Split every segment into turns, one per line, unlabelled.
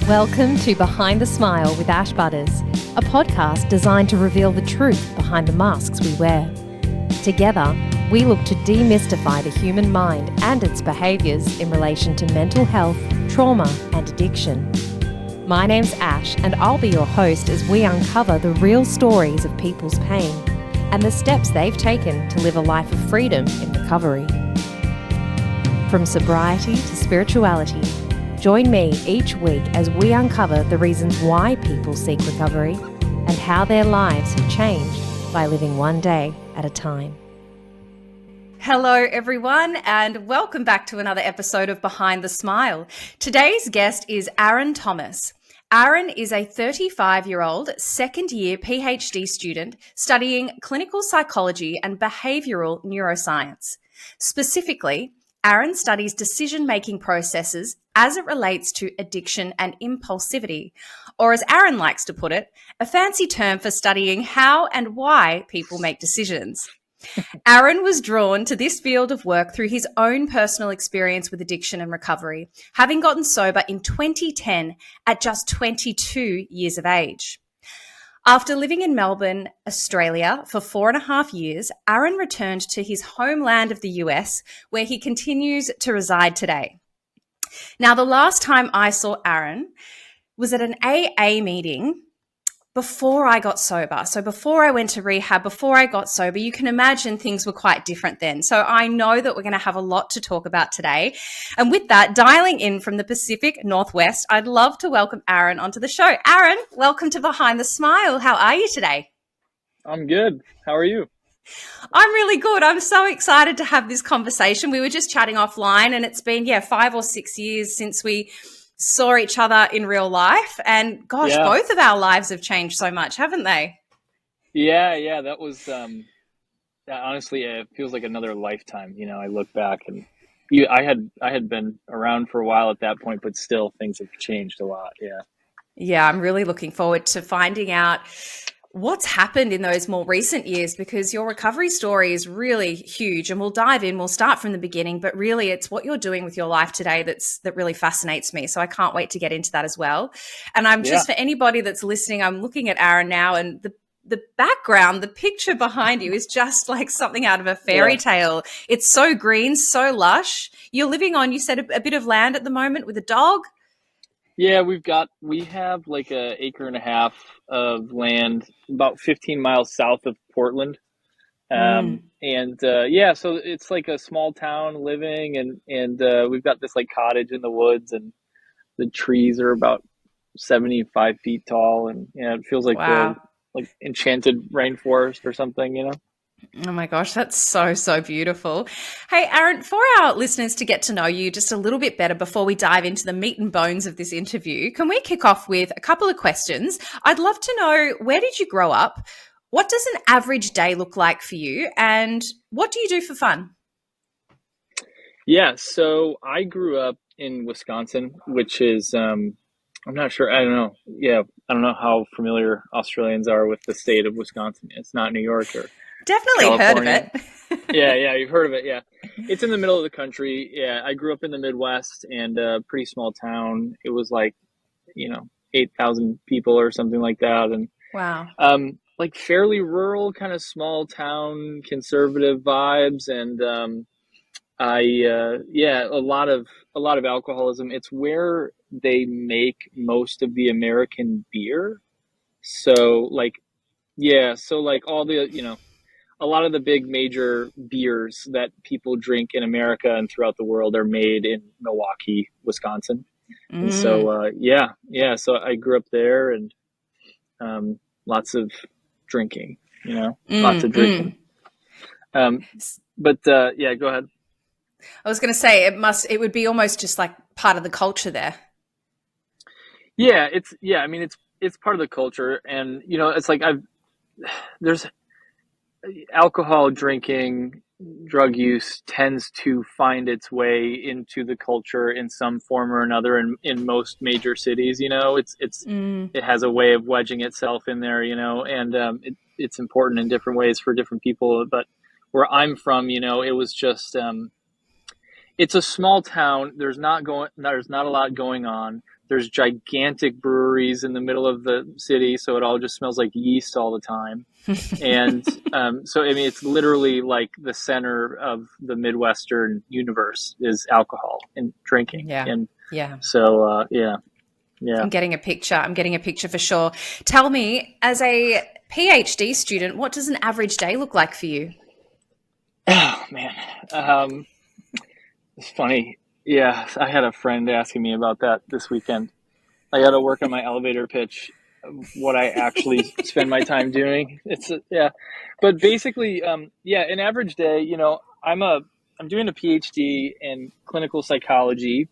Welcome to Behind the Smile with Ash Butterss, a podcast designed to reveal the truth behind the masks we wear. Together, we look to demystify the human mind and its behaviours in relation to mental health, trauma and addiction. My name's Ash and I'll be your host as we uncover the real stories of people's pain and the steps they've taken to live a life of freedom in recovery. From sobriety to spirituality, join me each week as we uncover the reasons why people seek recovery and how their lives have changed by living one day at a time. Hello everyone and welcome back to another episode of Behind the Smile. Today's guest is Aaron Thomas. Aaron is a 35-year-old second-year PhD student studying clinical psychology and behavioural neuroscience. Specifically, Aaron studies decision-making processes as it relates to addiction and impulsivity, or as Aaron likes to put it, a fancy term for studying how and why people make decisions. Aaron was drawn to this field of work through his own personal experience with addiction and recovery, having gotten sober in 2010 at just 22 years of age. After living in Melbourne, Australia for 4.5 years, Aaron returned to his homeland of the US, where he continues to reside today. Now, the last time I saw Aaron was at an AA meeting before I got sober. So before I went to rehab, before I got sober, you can imagine things were quite different then. So I know that we're going to have a lot to talk about today. And with that, dialing in from the Pacific Northwest, I'd love to welcome Aaron onto the show. Aaron, welcome to Behind the Smile. How are you today?
I'm good. How are you?
I'm really good. I'm so excited to have this conversation. We were just chatting offline and it's been, 5 or 6 years since we saw each other in real life. And gosh, both of our lives have changed so much, haven't they?
Yeah. That was, that honestly, it feels like another lifetime. You know, I look back and I had been around for a while at that point, but still things have changed a lot. Yeah.
Yeah. I'm really looking forward to finding out what's happened in those more recent years, because your recovery story is really huge, and we'll dive in. We'll start from the beginning, but really it's what you're doing with your life today that really fascinates me. So I can't wait to get into that as well. And I'm just, for anybody that's listening, I'm looking at Aaron now, and the background, the picture behind you is just like something out of a fairy tale. It's so green, so lush. You're living on, you said, a bit of land at the moment with a dog.
Yeah, we have like an acre and a half of land about 15 miles south of Portland. So it's like a small town living and we've got this like cottage in the woods, and the trees are about 75 feet tall, and it feels like the like enchanted rainforest or something, you know?
Oh my gosh, that's so beautiful. Hey, Aaron, for our listeners to get to know you just a little bit better before we dive into the meat and bones of this interview, can we kick off with a couple of questions? I'd love to know, where did you grow up? What does an average day look like for you? And what do you do for fun?
Yeah, so I grew up in Wisconsin, which is, I'm not sure. I don't know. Yeah, I don't know how familiar Australians are with the state of Wisconsin. It's not New York or
Definitely
California.
Heard of it.
Yeah, you've heard of it. Yeah, it's in the middle of the country. Yeah, I grew up in the Midwest and a pretty small town. It was like, 8,000 people or something like that, and
wow,
like fairly rural, kind of small town, conservative vibes, and a lot of alcoholism. It's where they make most of the American beer. So like all the, a lot of the big major beers that people drink in America and throughout the world are made in Milwaukee, Wisconsin. And so, so I grew up there, and lots of drinking, lots of drinking. Go ahead.
I was going to say it would be almost just like part of the culture there.
Yeah, it's part of the culture, and it's like there's alcohol drinking, drug use tends to find its way into the culture in some form or another in most major cities. It has a way of wedging itself in there, and it's important in different ways for different people. But where I'm from, it was just it's a small town. There's not a lot going on. There's gigantic breweries in the middle of the city, so it all just smells like yeast all the time. And so, I mean, it's literally like the center of the Midwestern universe is alcohol and drinking.
Yeah.
And
Yeah.
so, yeah.
I'm getting a picture. I'm getting a picture for sure. Tell me, as a PhD student, what does an average day look like for you?
Oh, man. It's funny. Yeah, I had a friend asking me about that this weekend. I got to work on my elevator pitch, what I actually spend my time doing. Yeah, but basically, yeah, an average day. I'm doing a PhD in clinical psychology,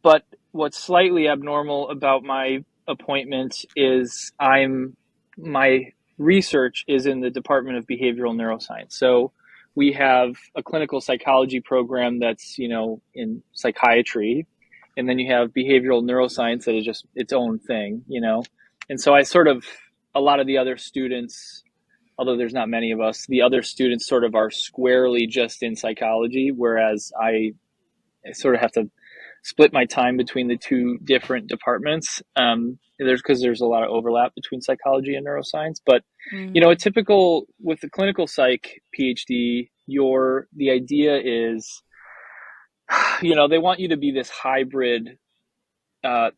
but what's slightly abnormal about my appointment is my research is in the Department of Behavioral Neuroscience. So we have a clinical psychology program that's, in psychiatry, and then you have behavioral neuroscience that is just its own thing. And so a lot of the other students, although there's not many of us, the other students sort of are squarely just in psychology, whereas I sort of have to split my time between the two different departments. There's a lot of overlap between psychology and neuroscience, but a typical with the clinical psych PhD, the idea is, they want you to be this hybrid,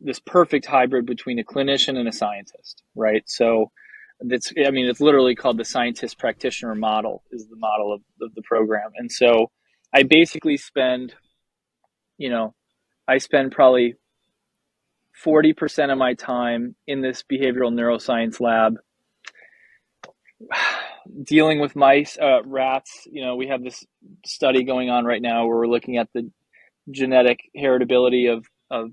this perfect hybrid between a clinician and a scientist, right? So it's literally called the scientist practitioner model is the model of the program. And so I basically I spend probably 40% of my time in this behavioral neuroscience lab dealing with mice, rats. We have this study going on right now where we're looking at the genetic heritability of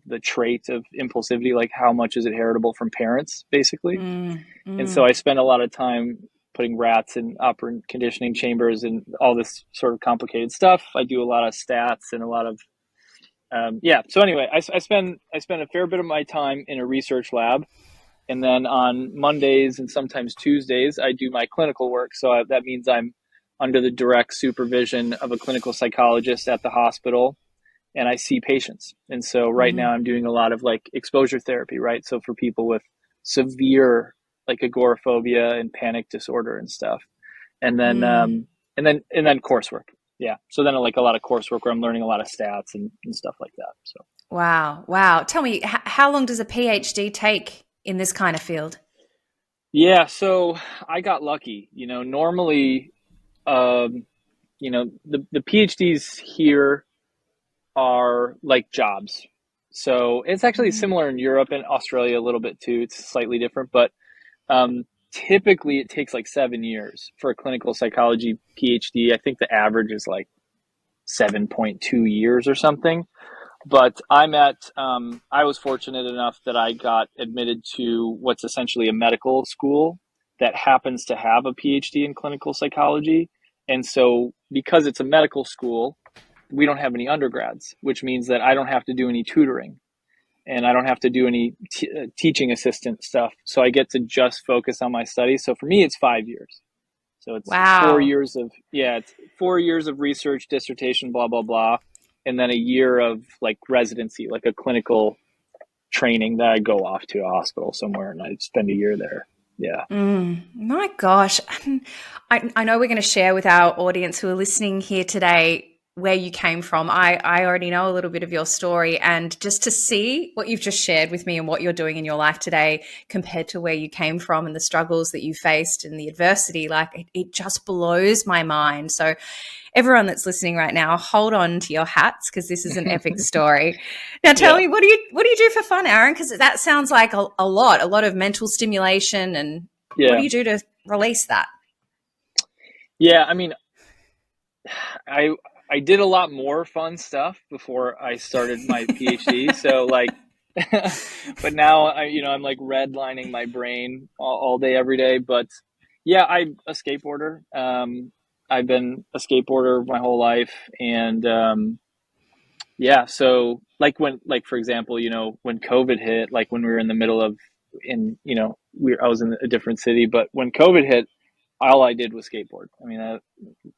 the trait of impulsivity, like how much is it heritable from parents, basically. And so I spend a lot of time putting rats in operant conditioning chambers and all this sort of complicated stuff. I do a lot of stats and a lot of so anyway, I spend a fair bit of my time in a research lab, and then on Mondays and sometimes Tuesdays I do my clinical work. So that means I'm under the direct supervision of a clinical psychologist at the hospital, and I see patients. And so right now I'm doing a lot of like exposure therapy, right? So for people with severe like agoraphobia and panic disorder and stuff, and then coursework. Yeah. So then like a lot of coursework where I'm learning a lot of stats and stuff like that. So.
Wow. Tell me, how long does a PhD take in this kind of field?
Yeah. So I got lucky, normally, the PhDs here are like jobs. So it's actually similar in Europe and Australia a little bit too. It's slightly different, but, typically it takes like 7 years for a clinical psychology PhD. I think the average is like 7.2 years or something. But I was fortunate enough that I got admitted to what's essentially a medical school that happens to have a PhD in clinical psychology. And so because it's a medical school, we don't have any undergrads, which means that I don't have to do any tutoring. And I don't have to do any teaching assistant stuff. So I get to just focus on my studies. So for me, it's 5 years. So it's 4 years it's 4 years of research, dissertation, blah, blah, blah. And then a year of like residency, like a clinical training that I go off to a hospital somewhere and I spend a year there. Yeah.
My gosh. I know we're going to share with our audience who are listening here today where you came from. I already know a little bit of your story, and just to see what you've just shared with me and what you're doing in your life today compared to where you came from and the struggles that you faced and the adversity, like it just blows my mind. So everyone that's listening right now, hold on to your hats because this is an epic story. Now tell me, what do you do for fun, Aaron? Because that sounds like a lot of mental stimulation, and what do you do to release that?
Yeah, I mean, I did a lot more fun stuff before I started my PhD. So like, but now I'm like redlining my brain all day, every day. But yeah, I'm a skateboarder. I've been a skateboarder my whole life. And, so like for example, when COVID hit, like when we were in the middle of, I was in a different city, but when COVID hit, all I did was skateboard. I mean,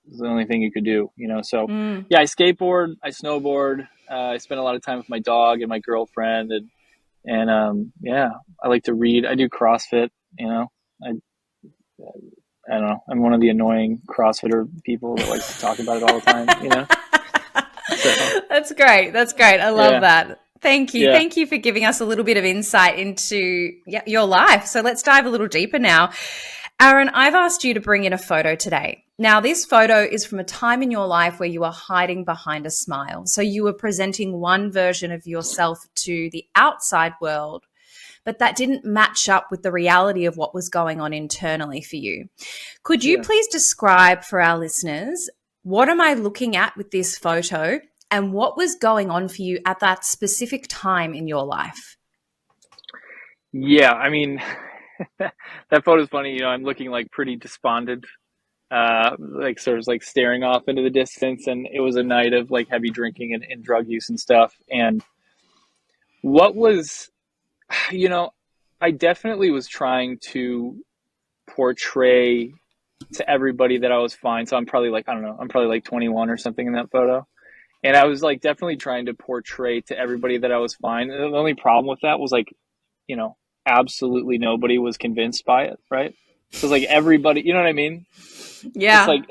was the only thing you could do, So yeah, I skateboard, I snowboard, I spend a lot of time with my dog and my girlfriend, and yeah, I like to read. I do CrossFit, I I don't know. I'm one of the annoying CrossFitter people that likes to talk about it all the time. So
That's great. That's great. I love
yeah,
that. Thank you.
yeah,
Thank you for giving us a little bit of insight into your life. So let's dive a little deeper now. Aaron, I've asked you to bring in a photo today. Now, this photo is from a time in your life where you were hiding behind a smile. So you were presenting one version of yourself to the outside world, but that didn't match up with the reality of what was going on internally for you. Could you
yeah.
please describe for our listeners, what am I looking at with this photo and what was going on for you at that specific time in your life?
Yeah, I mean, that photo's funny. I'm looking like pretty despondent, like sort of like staring off into the distance. And it was a night of like heavy drinking and drug use and stuff. And what was, I definitely was trying to portray to everybody that I was fine. So I'm probably like, I don't know, I'm probably like 21 or something in that photo. And I was like definitely trying to portray to everybody that I was fine. And the only problem with that was like, absolutely nobody was convinced by it, right? So it's like everybody, you know what I mean?
Yeah.
It's like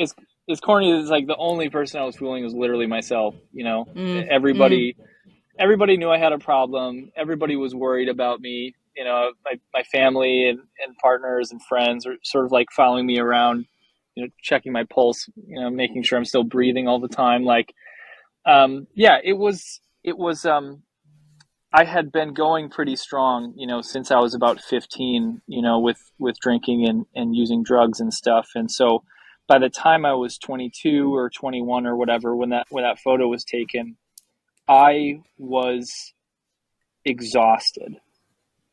it's corny. It's like the only person I was fooling was literally myself.
Mm.
Everybody knew I had a problem. Everybody was worried about me. My family and partners and friends are sort of like following me around, checking my pulse, making sure I'm still breathing all the time. Like, yeah, it was. I had been going pretty strong, since I was about 15, with drinking and using drugs and stuff. And so by the time I was 22 or 21 or whatever, when that photo was taken, I was exhausted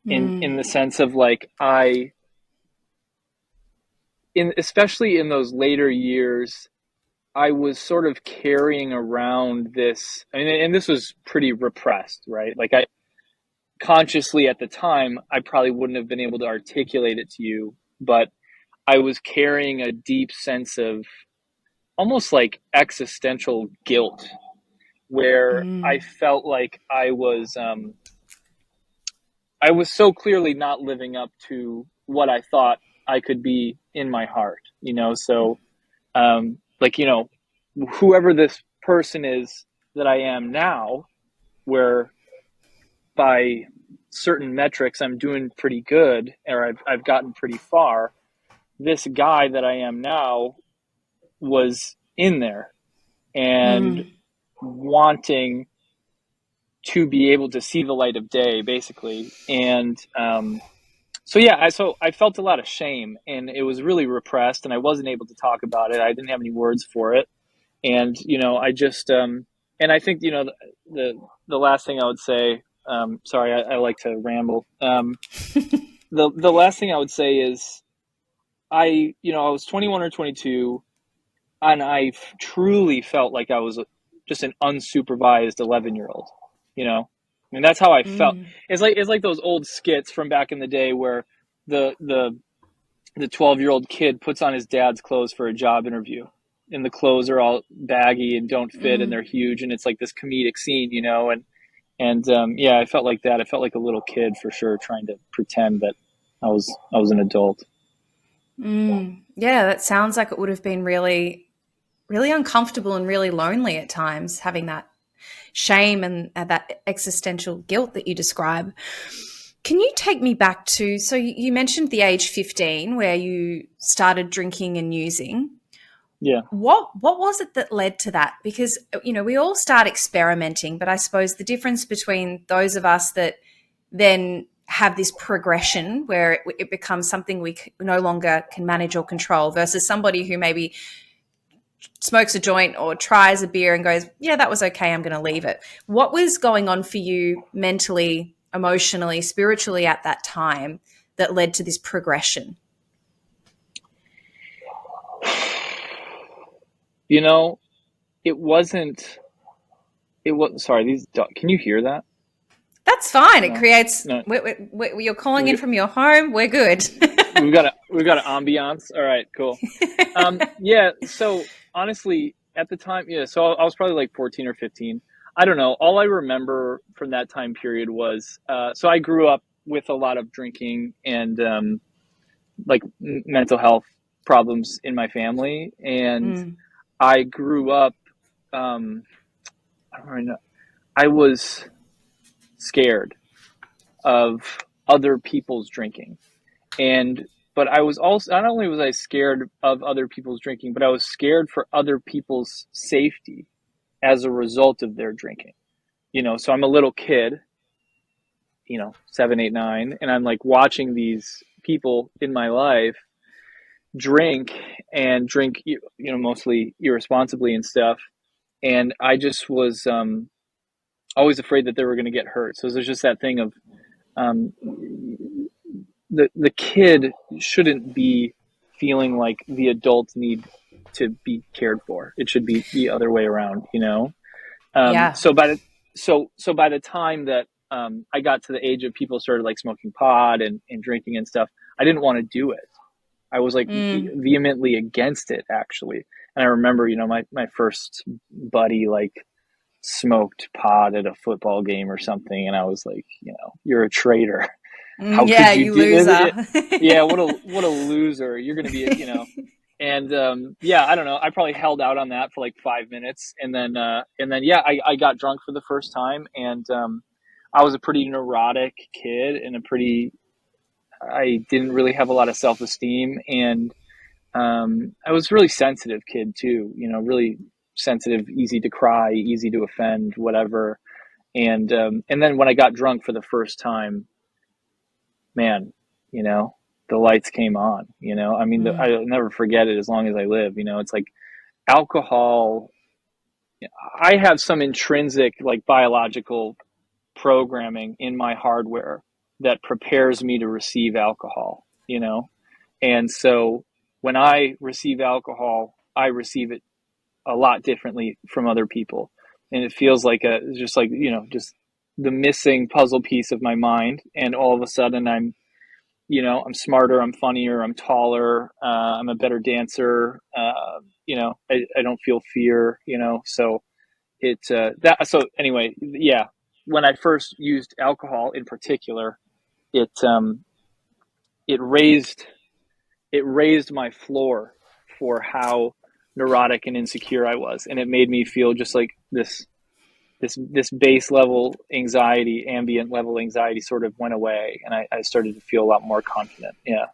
in the sense of like, especially in those later years, I was sort of carrying around this, and this was pretty repressed, right? Like consciously at the time, I probably wouldn't have been able to articulate it to you, but I was carrying a deep sense of almost like existential guilt, where I felt like I was so clearly not living up to what I thought I could be in my heart, So, like, whoever this person is that I am now, where by certain metrics I'm doing pretty good, or I've gotten pretty far, this guy that I am now was in there and wanting to be able to see the light of day, basically. And so yeah, I felt a lot of shame, and it was really repressed, and I wasn't able to talk about it. I didn't have any words for it. And, I just, and I think, the last thing I would say, sorry, I like to ramble. The last thing I would say is I was 21 or 22, and I truly felt like I was just an unsupervised 11-year-old, that's how I felt. It's like those old skits from back in the day where the 12-year-old kid puts on his dad's clothes for a job interview, and the clothes are all baggy and don't fit, and they're huge, and it's like this comedic scene, and yeah, I felt like that. I felt like a little kid for sure, trying to pretend that I was an adult.
Yeah, that sounds like it would have been really, really uncomfortable and really lonely at times, having that shame and that existential guilt that you describe. Can you take me back to, so you mentioned the age 15 where you started drinking and using.
Yeah.
What was it that led to that? Because, we all start experimenting, but I suppose the difference between those of us that then have this progression where it becomes something we no longer can manage or control versus somebody who maybe smokes a joint or tries a beer and goes, yeah, that was okay, I'm going to leave it. What was going on for you mentally, emotionally, spiritually at that time that led to this progression? Sorry, can you hear that? That's fine.
No.
It creates,
No.
You're calling in from your home. We're good.
We've got an ambiance. All right, cool. Yeah. So honestly, at the time, yeah, so I was probably like 14 or 15. I don't know. All I remember from that time period was, so I grew up with a lot of drinking and like mental health problems in my family. And
Mm.
I grew up, I don't really know, I was scared of other people's drinking. And but I was also, not only was I scared of other people's drinking, but I was scared for other people's safety as a result of their drinking. So I'm a little kid, 7, 8, 9, and I'm like watching these people in my life drink and drink, mostly irresponsibly and stuff. And I just was always afraid that they were going to get hurt. So there's just that thing of um, the kid shouldn't be feeling like the adults need to be cared for. It should be the other way around.
Yeah.
So by the time that I got to the age of people started like smoking pot and drinking and stuff, I didn't want to do it. I was like
Mm.
vehemently against it, actually. And I remember, my first buddy like smoked pot at a football game or something, and I was like, you're a traitor. How
Yeah,
could you
you
do
loser.
it? Yeah, what a loser. You're going to be. And yeah, I don't know. I probably held out on that for like 5 minutes, and then yeah, I got drunk for the first time, and I was a pretty neurotic kid and I didn't really have a lot of self-esteem, and I was a really sensitive kid too. Really sensitive, easy to cry, easy to offend, whatever. And then when I got drunk for the first time, man, the lights came on. I mean,
Mm.
I'll never forget it as long as I live. It's like alcohol. I have some intrinsic, like, biological programming in my hardware that prepares me to receive alcohol. And so when I receive alcohol, I receive it a lot differently from other people. And it feels like just the missing puzzle piece of my mind. And all of a sudden I'm smarter, I'm funnier, I'm taller, I'm a better dancer. I don't feel fear. So so anyway, yeah. When I first used alcohol, in particular, it it raised it raised my floor for how neurotic and insecure I was, and it made me feel just like this base level anxiety, ambient level anxiety, sort of went away, and I started to feel a lot more confident. Yeah.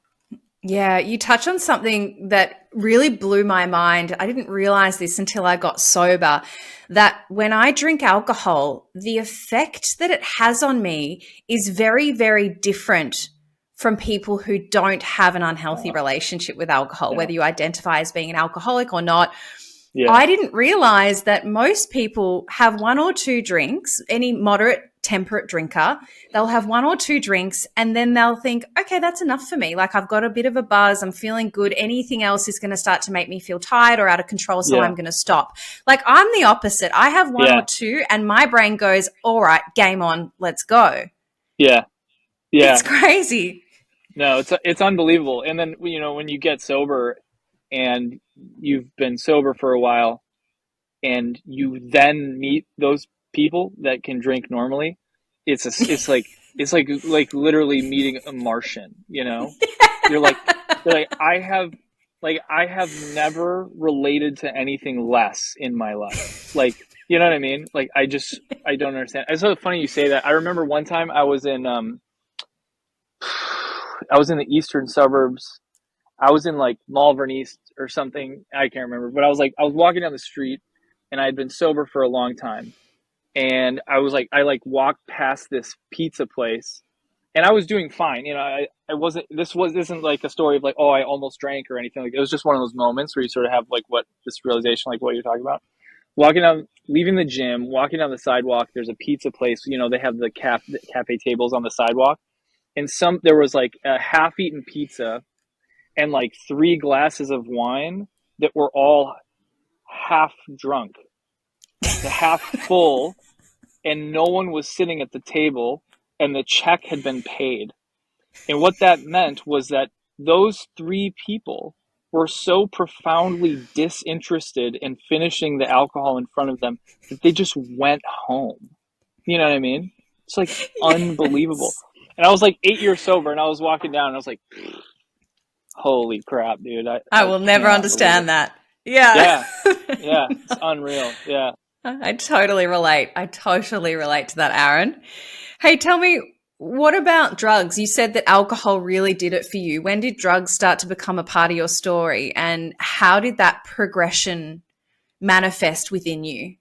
Yeah, you touch on something that really blew my mind. I didn't realize this until I got sober, that when I drink alcohol, the effect that it has on me is very, very different from people who don't have an unhealthy relationship with alcohol,
Yeah.
whether you identify as being an alcoholic or not.
Yeah.
I didn't realize that most people have one or two drinks, any moderate temperate drinker, they'll have one or two drinks and then they'll think, okay, that's enough for me. Like, I've got a bit of a buzz, I'm feeling good. Anything else is going to start to make me feel tired or out of control, so
Yeah.
I'm going to stop. Like, I'm the opposite. I have one
Yeah.
or two and my brain goes, all right, game on, let's go.
Yeah. Yeah.
It's crazy.
No, it's unbelievable. And then, when you get sober and you've been sober for a while and you then meet those people that can drink normally, it's like literally meeting a Martian. You're like I have never related to anything less in my life. Like, you know what I mean? Like, I don't understand. It's so funny you say that. I remember one time I was in the eastern suburbs. I was in like Malvern East or something. I can't remember, but I was walking down the street, and I had been sober for a long time. And I walked past this pizza place, and I was doing fine. I wasn't, this isn't like a story of like, oh, I almost drank or anything. Like, it was just one of those moments where you sort of have like this realization, like what you're talking about. Leaving the gym, walking down the sidewalk, there's a pizza place. They have the cafe tables on the sidewalk. And there was like a half-eaten pizza and like 3 glasses of wine that were all half drunk, the half full, and no one was sitting at the table, and the check had been paid. And what that meant was that those 3 people were so profoundly disinterested in finishing the alcohol in front of them that they just went home. You know what I mean? It's like unbelievable.
Yes.
And I was like 8 years sober, and I was walking down and I was like, holy crap, dude.
I
I
will never
cannot believe it.
understand that. Yeah.
Yeah. Yeah. It's unreal. Yeah.
I totally relate. I totally relate to that, Aaron. Hey, tell me, what about drugs? You said that alcohol really did it for you. When did drugs start to become a part of your story? And how did that progression manifest within you?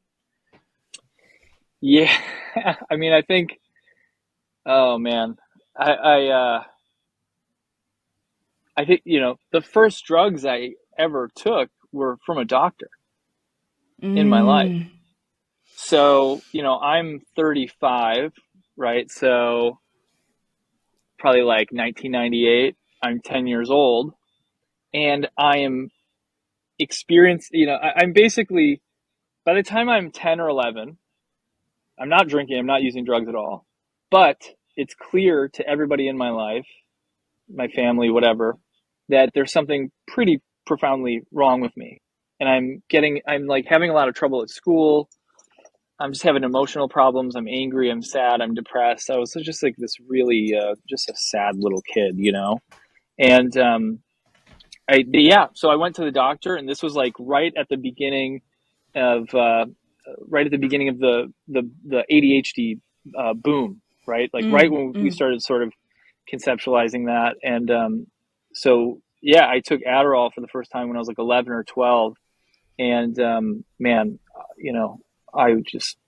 Yeah. I mean, I think, oh man, I think, the first drugs I ever took were from a doctor in my life.
Mm.
So, I'm 35, right? So probably like 1998, I'm 10 years old, and I am experienced, I'm basically, by the time I'm 10 or 11, I'm not drinking, I'm not using drugs at all, but it's clear to everybody in my life, my family, whatever, that there's something pretty profoundly wrong with me. And I'm like having a lot of trouble at school. I'm just having emotional problems. I'm angry. I'm sad. I'm depressed. I was just like this really, just a sad little kid, And, yeah, so I went to the doctor, and this was like right at the beginning of, the ADHD, boom, right? Like right
Mm.
when we
Mm.
started sort of conceptualizing that. And, so yeah, I took Adderall for the first time when I was like 11 or 12. And, man, I just,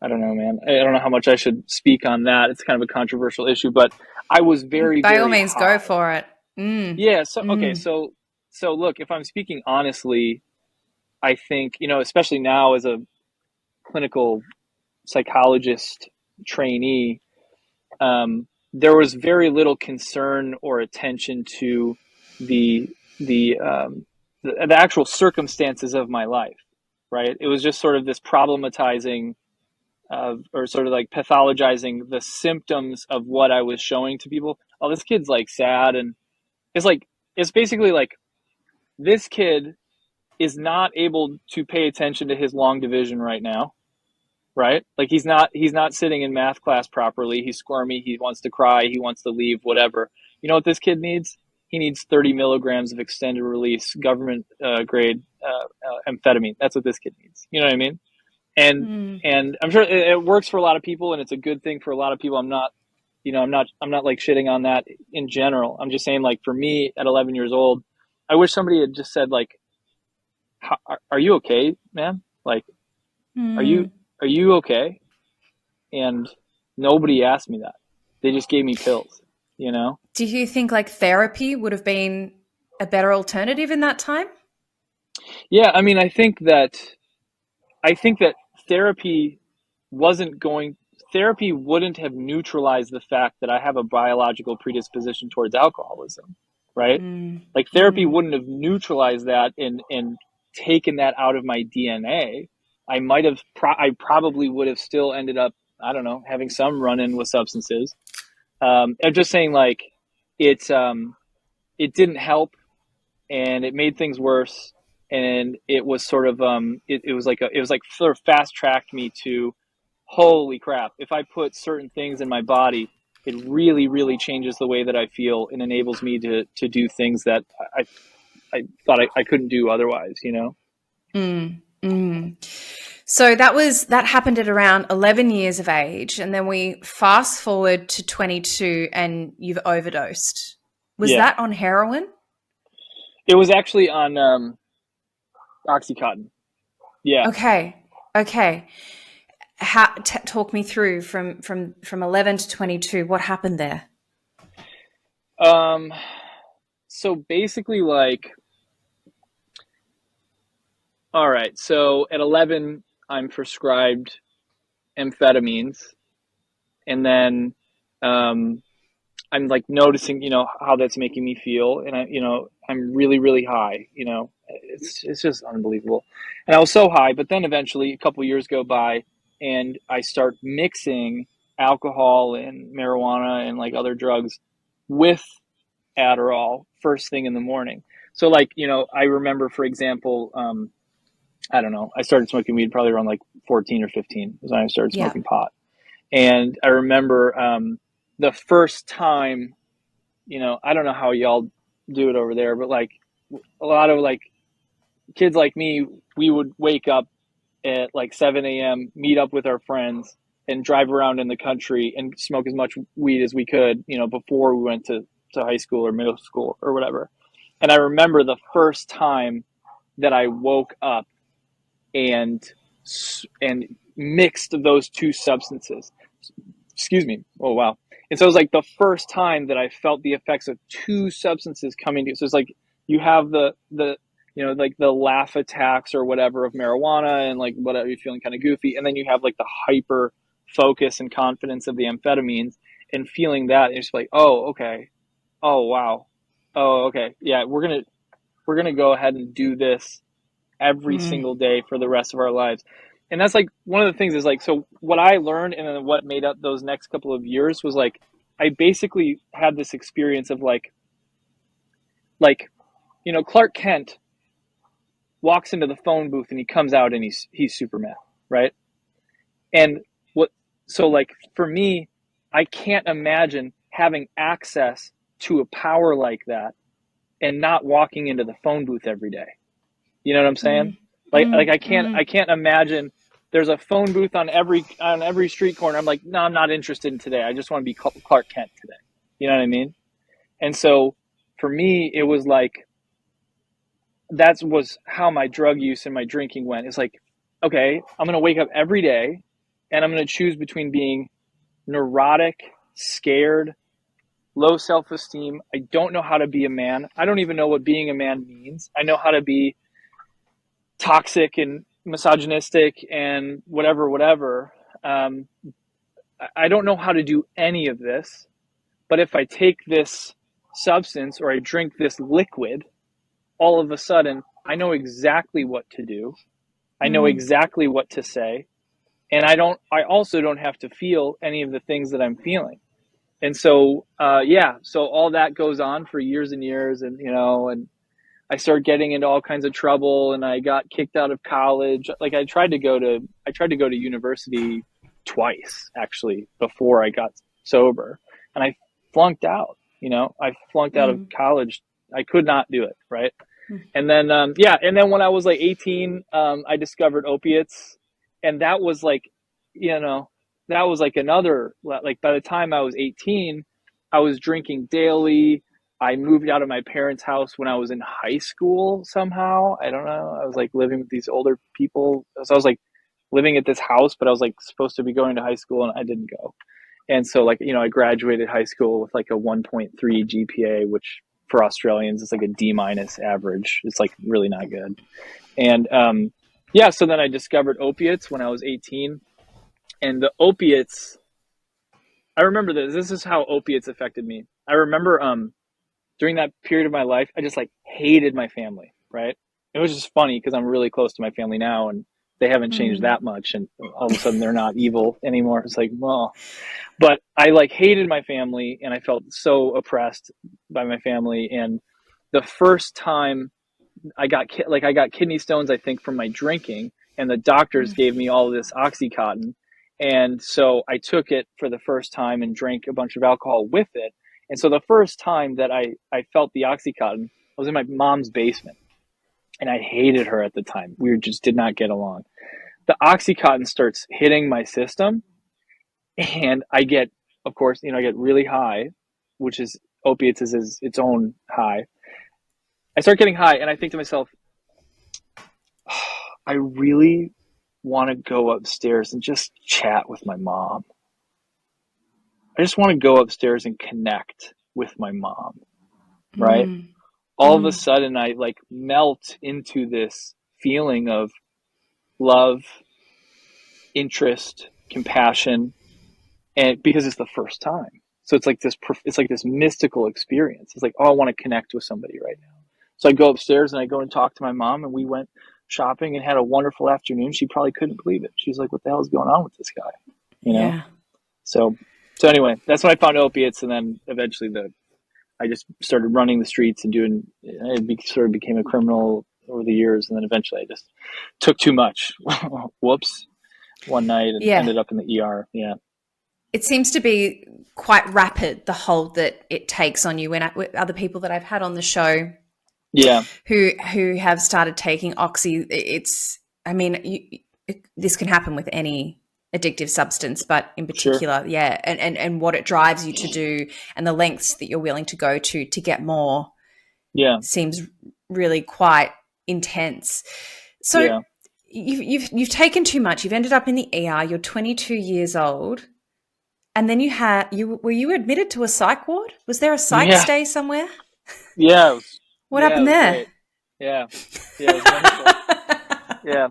I don't know, man. I don't know how much I should speak on that. It's kind of a controversial issue, but I was very,
By all
very
means, go
high.
for it. Mm.
Yeah. So, okay.
Mm.
So look, if I'm speaking honestly, I think, especially now as a clinical psychologist trainee, there was very little concern or attention to the, the, um, the actual circumstances of my life, right? It was just sort of this problematizing or sort of like pathologizing the symptoms of what I was showing to people. Oh, this kid's like sad. And it's basically like this kid is not able to pay attention to his long division right now, right? Like he's not sitting in math class properly. He's squirmy. He wants to cry. He wants to leave, whatever. You know what this kid needs? He needs 30 milligrams of extended release government grade amphetamine. That's what this kid needs. You know what I mean? And
Mm.
and I'm sure it works for a lot of people, and it's a good thing for a lot of people. I'm not like shitting on that in general. I'm just saying, like, for me at 11 years old, I wish somebody had just said, like, are you okay, man? Like, are you
Mm.
are you okay? And nobody asked me that. They just gave me pills, you know?
Do you think like therapy would have been a better alternative in that time?
Yeah, I mean, I think that therapy therapy wouldn't have neutralized the fact that I have a biological predisposition towards alcoholism, right?
Mm.
Like therapy
Mm.
wouldn't have neutralized that and taken that out of my DNA. I probably would have still ended up, I don't know, having some run in with substances. I'm just saying, like, it didn't help, and it made things worse. And it was sort of, it was like sort of fast tracked me to, holy crap, if I put certain things in my body, it really, really changes the way that I feel and enables me to do things that I thought I couldn't do otherwise, you know?
Mm. Mm. So that happened at around 11 years of age, and then we fast forward to 22 and you've overdosed. Was
Yeah.
that on heroin?
It was actually on Oxycontin. Yeah.
Okay. Okay. Talk me through from 11 to 22. What happened there?
So basically, like, all right, so at 11, I'm prescribed amphetamines, and then I'm like noticing, how that's making me feel, and I'm really, really high. It's just unbelievable, and I was so high. But then eventually, a couple years go by, and I start mixing alcohol and marijuana and like other drugs with Adderall first thing in the morning. So like, I remember, for example, I don't know, I started smoking weed probably around like 14 or 15 was when I started
Yeah.
smoking pot. And I remember the first time, I don't know how y'all do it over there, but like a lot of like kids like me, we would wake up at like 7 a.m., meet up with our friends and drive around in the country and smoke as much weed as we could, before we went to high school or middle school or whatever. And I remember the first time that I woke up and mixed those two substances. Excuse me. Oh, wow. And so it was like the first time that I felt the effects of two substances coming together. So it's like you have the like the laugh attacks or whatever of marijuana and like whatever, you're feeling kind of goofy. And then you have like the hyper focus and confidence of the amphetamines and feeling that. And it's like, oh, okay. Oh, wow. Oh, okay. Yeah, we're going to go ahead and do this every single day for the rest of our lives. And that's like one of the things is like, so what I learned and then what made up those next couple of years was like, I basically had this experience of like, Clark Kent walks into the phone booth and he comes out and he's Superman, right? And so like for me, I can't imagine having access to a power like that and not walking into the phone booth every day. You know what I'm saying? Like I can't imagine there's a phone booth on every street corner. I'm like, no, I'm not interested in today. I just want to be Clark Kent today. You know what I mean? And so for me, it was like, that was how my drug use and my drinking went. It's like, okay, I'm going to wake up every day and I'm going to choose between being neurotic, scared, low self-esteem. I don't know how to be a man. I don't even know what being a man means. I know how to be toxic and misogynistic and whatever. I don't know how to do any of this, but if I take this substance or I drink this liquid, all of a sudden I know exactly what to do. I know exactly what to say. And I also don't have to feel any of the things that I'm feeling. And so, so all that goes on for years and years. And, and I started getting into all kinds of trouble and I got kicked out of college. Like I tried to go to university twice actually before I got sober, and I flunked out, I flunked out of college. I could not do it. Right. And then, and then when I was like 18, I discovered opiates, and that was like, that was like another, like by the time I was 18, I was drinking daily. I moved out of my parents' house when I was in high school somehow. I don't know. I was like living with these older people. So I was like living at this house, but I was like supposed to be going to high school and I didn't go. And so like, I graduated high school with like a 1.3 GPA, which for Australians is like a D- average. It's like really not good. And so then I discovered opiates when I was 18. And the opiates, I remember this is how opiates affected me. I remember during that period of my life, I just like hated my family, right? It was just funny because I'm really close to my family now and they haven't changed that much, and all of a sudden they're not evil anymore. It's like, well, but I like hated my family and I felt so oppressed by my family. And the first time I got kidney stones, I think, from my drinking, and the doctors gave me all of this Oxycontin. And so I took it for the first time and drank a bunch of alcohol with it. And so the first time that I felt the Oxycontin was in my mom's basement. And I hated her at the time. We just did not get along. The Oxycontin starts hitting my system. And I get, of course, I get really high, which is opiates is its own high. I start getting high and I think to myself, I really want to go upstairs and just chat with my mom. I just want to go upstairs and connect with my mom, right? All of a sudden I like melt into this feeling of love, interest, compassion, and because it's the first time. So it's like this mystical experience. It's like, oh, I want to connect with somebody right now. So I go upstairs and I go and talk to my mom, and we went shopping and had a wonderful afternoon. She probably couldn't believe it. She's like, what the hell is going on with this guy? You know?
Yeah.
So anyway, that's when I found opiates, and then eventually I just started running the streets and sort of became a criminal over the years. And then eventually I just took too much. Whoops. One night and
Yeah.
ended up in the ER. Yeah.
It seems to be quite rapid, the hold that it takes on you. With other people that I've had on the show,
Yeah,
who have started taking oxy, this can happen with any addictive substance, but in particular,
sure.
yeah, and what it drives you to do and the lengths that you're willing to go to get more
Yeah,
seems really quite intense. So
yeah.
you've taken too much. You've ended up in the ER. You're 22 years old. And then were you admitted to a psych ward? Was there a psych
Yeah,
stay somewhere?
yeah,
What
it
happened
was
there?
great. Yeah, yeah, it was wonderful. Yeah,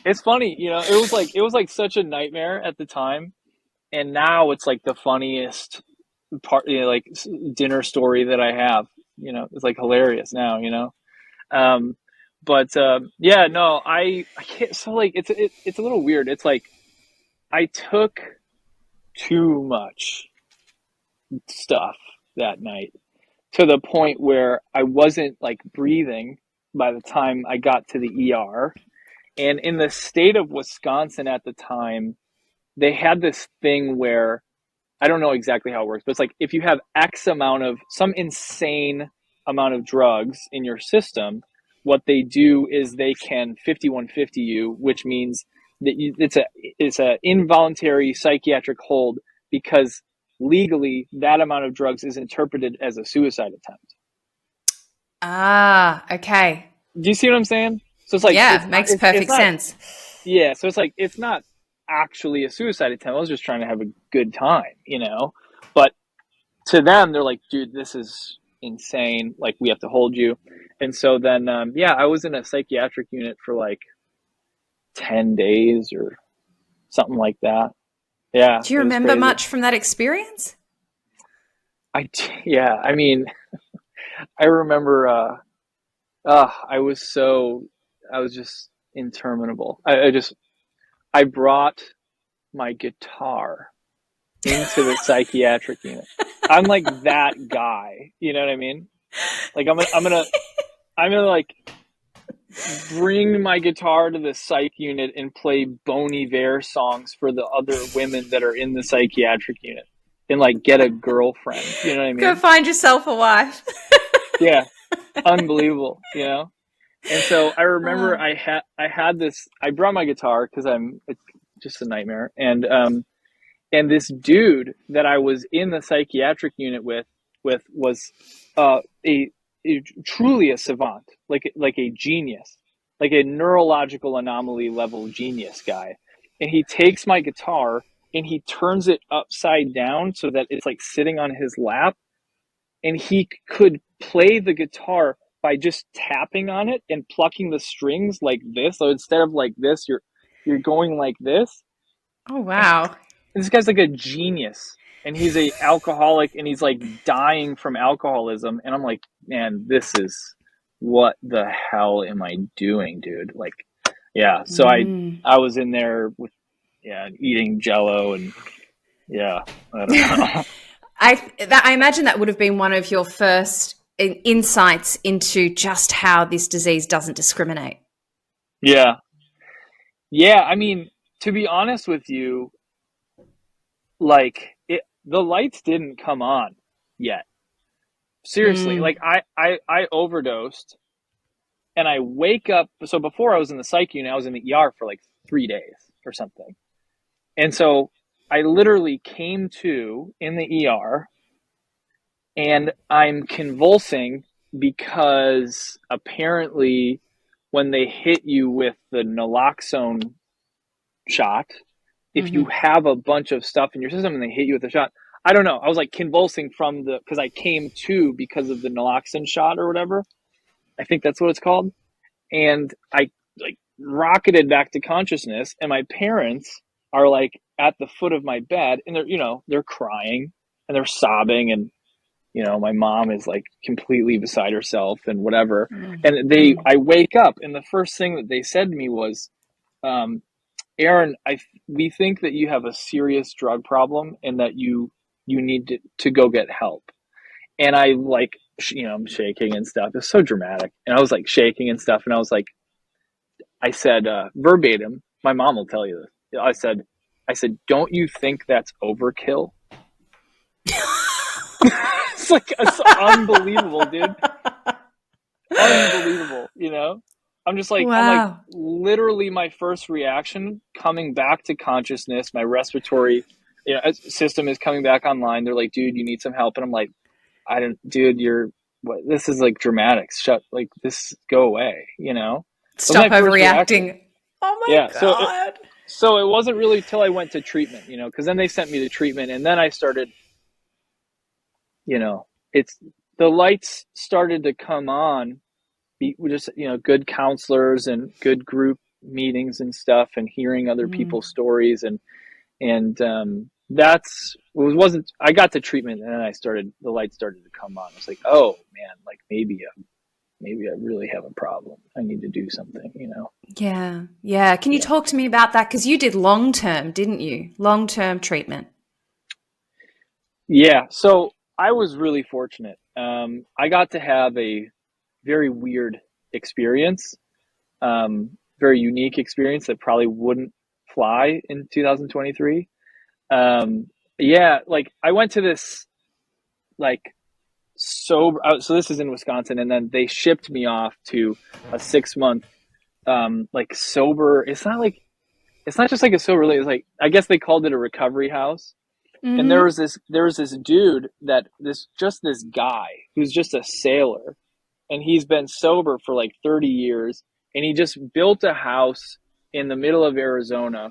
it's funny, it was like such a nightmare at the time, and now it's like the funniest part, like dinner story that I have. It's like hilarious now. Um, but yeah, no, I can't. So like, it's a little weird. It's like I took too much stuff that night, to the point where I wasn't like breathing by the time I got to the ER. And in the state of Wisconsin at the time, they had this thing where, I don't know exactly how it works, but it's like if you have X amount of some insane amount of drugs in your system, what they do is they can 5150 you, which means that it's a involuntary psychiatric hold, because legally that amount of drugs is interpreted as a suicide attempt.
Ah, okay.
Do you see what I'm saying? So it's like
Yeah, makes perfect sense.
yeah. So it's like it's not actually a suicide attempt. I was just trying to have a good time. But to them, they're like, dude, this is insane. Like, we have to hold you. And so then, yeah, I was in a psychiatric unit for like 10 days or something like that. Yeah,
Do you
it was
remember
crazy.
much from that experience?
Yeah, I mean, I remember, I was just interminable. I brought my guitar into the psychiatric unit. I'm like that guy. You know what I mean? Like I'm gonna like bring my guitar to the psych unit and play Bon Iver songs for the other women that are in the psychiatric unit, and like get a girlfriend. You know what I
Go
mean?
find yourself a wife.
Yeah, unbelievable. And so I remember I had this. I brought my guitar because it's just a nightmare, and this dude that I was in the psychiatric unit with was a truly a savant, like a genius, like a neurological anomaly level genius guy. And he takes my guitar and he turns it upside down so that it's like sitting on his lap, and he could play the guitar by just tapping on it and plucking the strings like this. So instead of like this, you're going like this.
Oh, wow.
This guy's like a genius, and he's a alcoholic, and he's like dying from alcoholism. And I'm like, man, this is, what the hell am I doing, dude? Like, yeah. So I was in there with, yeah, eating Jello, and yeah, I don't know.
I imagine that would have been one of your first insights into just how this disease doesn't discriminate.
Yeah. Yeah. I mean, to be honest with you, like the lights didn't come on yet. Seriously, like I overdosed, and I wake up. So before I was in the psych unit, I was in the ER for like 3 days or something. And so I literally came to in the ER, and I'm convulsing because apparently when they hit you with the naloxone shot, if you have a bunch of stuff in your system and they hit you with a shot, I don't know. I was like convulsing because I came to because of the naloxone shot or whatever. I think that's what it's called. And I like rocketed back to consciousness, and my parents are like at the foot of my bed, and they're crying and they're sobbing, and my mom is like completely beside herself and whatever. And I wake up, and the first thing that they said to me was, Aaron, we think that you have a serious drug problem, and that you need to go get help. And I like, I'm shaking and stuff. It's so dramatic. And I was like shaking and stuff. And I was like, I said, verbatim, my mom will tell you this. I said, don't you think that's overkill? It's unbelievable, dude. Unbelievable, I'm just like,
Wow.
I'm like, literally my first reaction coming back to consciousness, my respiratory, system is coming back online. They're like, dude, you need some help. And I'm like, dude, this is like dramatic. Go away,
Stop overreacting. Oh my God.
So it wasn't really till I went to treatment, because then they sent me to treatment, and then I started, the lights started to come on. Just, good counselors and good group meetings and stuff, and hearing other people's stories, and I got to treatment, and then the lights started to come on. I was like, oh man, like maybe I really have a problem. I need to do something,
Yeah. Can you talk to me about that? Because you did long-term, didn't you? Long-term treatment.
Yeah. So I was really fortunate. I got to have a very weird experience, very unique experience that probably wouldn't fly in 2023. Like I went to this, like, so this is in Wisconsin, and then they shipped me off to a 6-month, like sober. It's not just like a sober, it's like, I guess they called it a recovery house.
Mm-hmm.
And there was this dude this guy who's just a sailor, and he's been sober for like 30 years, and he just built a house in the middle of Arizona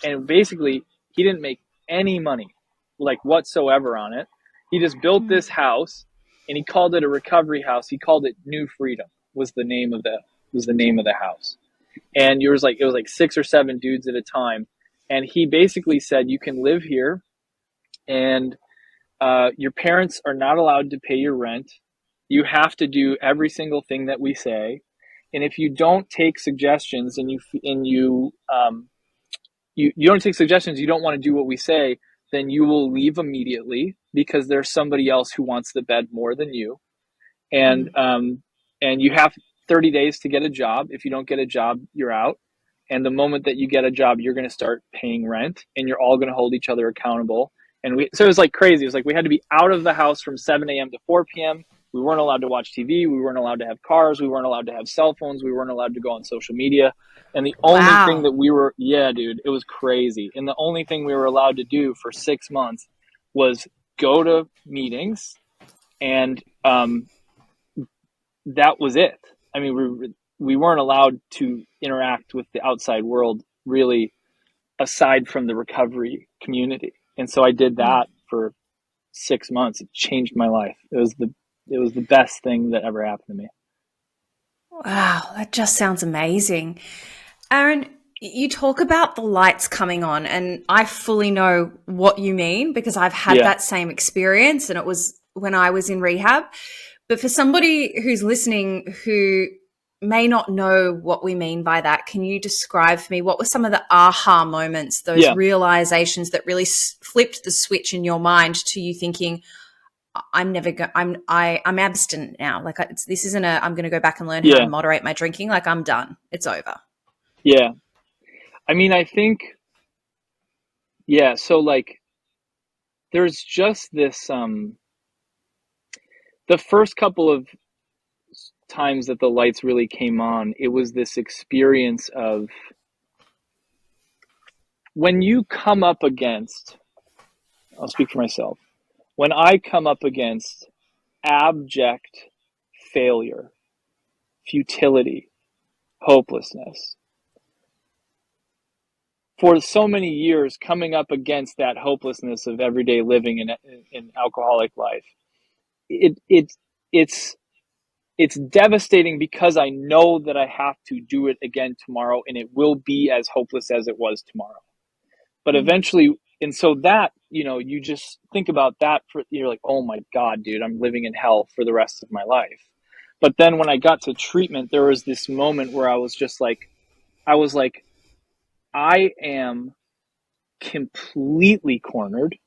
and basically he didn't make any money like whatsoever on it. He just built this house, and he called it a recovery house. He called it New Freedom was the name of the house. And it was like 6 or 7 dudes at a time. And he basically said, you can live here, and your parents are not allowed to pay your rent. You have to do every single thing that we say. And if you don't take suggestions, and you don't take suggestions, you don't want to do what we say, then you will leave immediately, because there's somebody else who wants the bed more than you. And you have 30 days to get a job. If you don't get a job, you're out. And the moment that you get a job, you're going to start paying rent, and you're all going to hold each other accountable. So it was like crazy. It was like we had to be out of the house from 7 a.m. to 4 p.m. We weren't allowed to watch TV. We weren't allowed to have cars. We weren't allowed to have cell phones. We weren't allowed to go on social media. And the only thing that dude, it was crazy. And the only thing we were allowed to do for 6 months was go to meetings, and that was it. I mean, we weren't allowed to interact with the outside world, really, aside from the recovery community. And so I did that for 6 months. It changed my life. It was the best thing that ever happened to me.
Wow, that just sounds amazing. Aaron, you talk about the lights coming on, and I fully know what you mean, because I've had that same experience, and it was when I was in rehab. But for somebody who's listening who may not know what we mean by that, can you describe for me what were some of the aha moments, those realizations that really flipped the switch in your mind to you thinking, I'm abstinent now. Like this isn't I'm going to go back and learn how to moderate my drinking. Like I'm done. It's over.
Yeah. I mean, I think, so like there's just this, the first couple of times that the lights really came on, it was this experience of when you come up against, I'll speak for myself, when I come up against abject failure, futility, hopelessness, for so many years coming up against that hopelessness of everyday living in alcoholic life, it's devastating, because I know that I have to do it again tomorrow, and it will be as hopeless as it was tomorrow. But eventually, and so that, you just think about that, you're like, oh my God, dude, I'm living in hell for the rest of my life. But then when I got to treatment, there was this moment where I was like, I am completely cornered.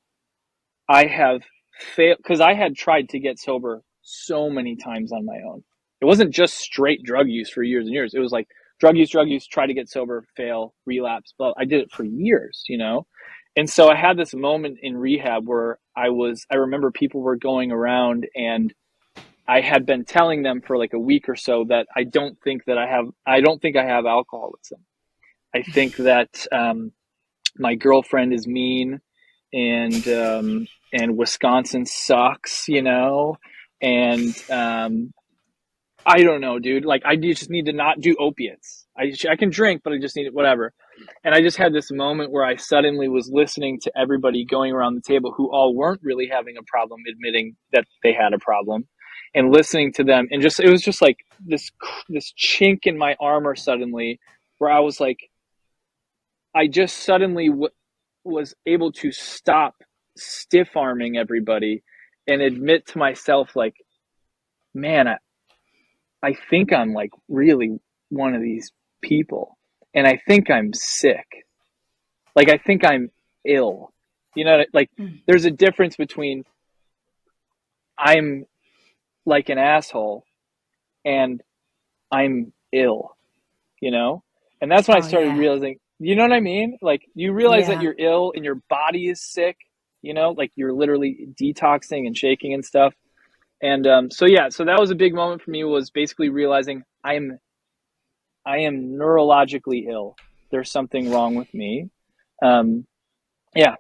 I have fail, because I had tried to get sober so many times on my own. It wasn't just straight drug use for years and years. It was like drug use, try to get sober, fail, relapse. But I did it for years, you know? And so I had this moment in rehab where I remember people were going around, and I had been telling them for like a week or so that I don't think I have alcoholism. I think that my girlfriend is mean, and Wisconsin sucks, you know, and I don't know, dude. Like, I just need to not do opiates. I can drink, but I just need it, whatever. And I just had this moment where I suddenly was listening to everybody going around the table who all weren't really having a problem admitting that they had a problem, and listening to them. And it was just like this chink in my armor suddenly, where I was like, I just suddenly was able to stop stiff arming everybody and admit to myself, like, man, I think I'm like really one of these people, and I think I'm sick. Like, I think I'm ill, you know, like there's a difference between I'm like an asshole and I'm ill, you know? And that's when I started realizing, you know what I mean? Like, you realize that you're ill and your body is sick, you know, like you're literally detoxing and shaking and stuff. And so that was a big moment for me, was basically realizing I am neurologically ill. There's something wrong with me. Yeah.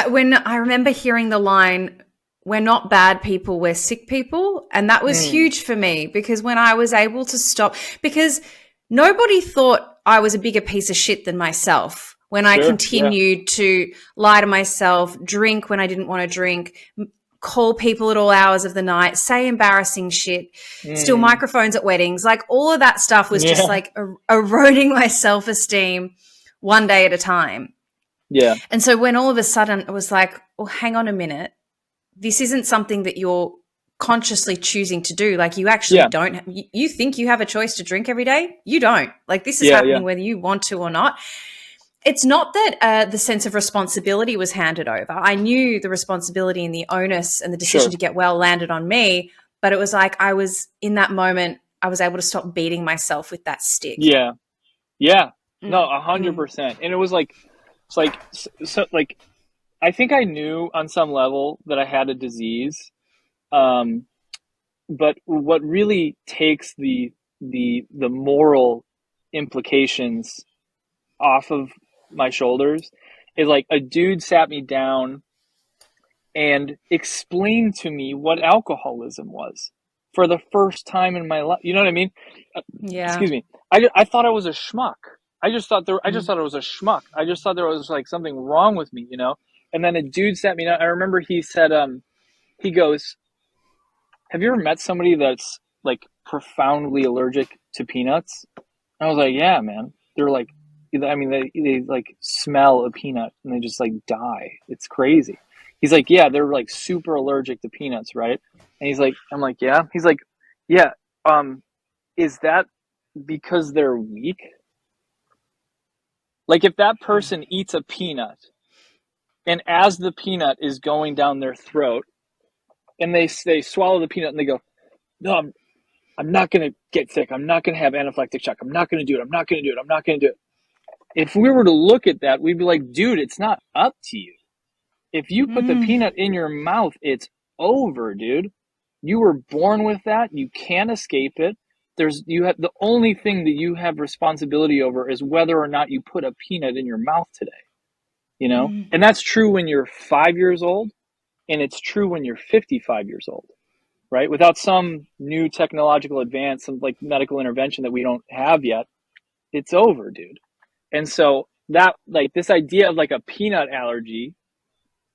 When I remember hearing the line, "We're not bad people, we're sick people," and that was huge for me, because when I was able to stop, because nobody thought I was a bigger piece of shit than myself when I continued to lie to myself, drink when I didn't want to drink, call people at all hours of the night, say embarrassing shit, steal microphones at weddings. Like, all of that stuff was just like eroding my self-esteem one day at a time.
Yeah.
And so when all of a sudden it was like, well, hang on a minute, this isn't something that you're consciously choosing to do. Like, you actually don't, you think you have a choice to drink every day? You don't. Like, this is happening whether you want to or not. It's not that the sense of responsibility was handed over. I knew the responsibility and the onus and the decision to get well landed on me, but it was like, I was in that moment, I was able to stop beating myself with that stick.
Yeah. Yeah. No, 100%. And it was like, it's like, so like, I think I knew on some level that I had a disease. But what really takes the moral implications off of my shoulders is, like, a dude sat me down and explained to me what alcoholism was for the first time in my life. You know what I mean? Excuse me. I thought I was a schmuck. I just thought I was a schmuck. I just thought there was like something wrong with me, you know? And then a dude sat me down. I remember he said, he goes, "Have you ever met somebody that's like profoundly allergic to peanuts?" And I was like, "Yeah, man." They're like, I mean, they like smell a peanut and they just like die. It's crazy. He's like, "Yeah, they're like super allergic to peanuts, right?" And he's like, I'm like, "Yeah." He's like, "Yeah. Is that because they're weak? Like, if that person eats a peanut, and as the peanut is going down their throat, and they swallow the peanut and they go, 'No, I'm not going to get sick. I'm not going to have anaphylactic shock. I'm not going to do it. I'm not going to do it. I'm not going to do it.'" If we were to look at that, we'd be like, dude, it's not up to you. If you put the peanut in your mouth, it's over, dude. You were born with that. You can't escape it. The only thing that you have responsibility over is whether or not you put a peanut in your mouth today, you know? And that's true when you're 5 years old, and it's true when you're 55 years old, right? Without some new technological advance, some like medical intervention that we don't have yet, it's over, dude. And so that, like, this idea of like a peanut allergy,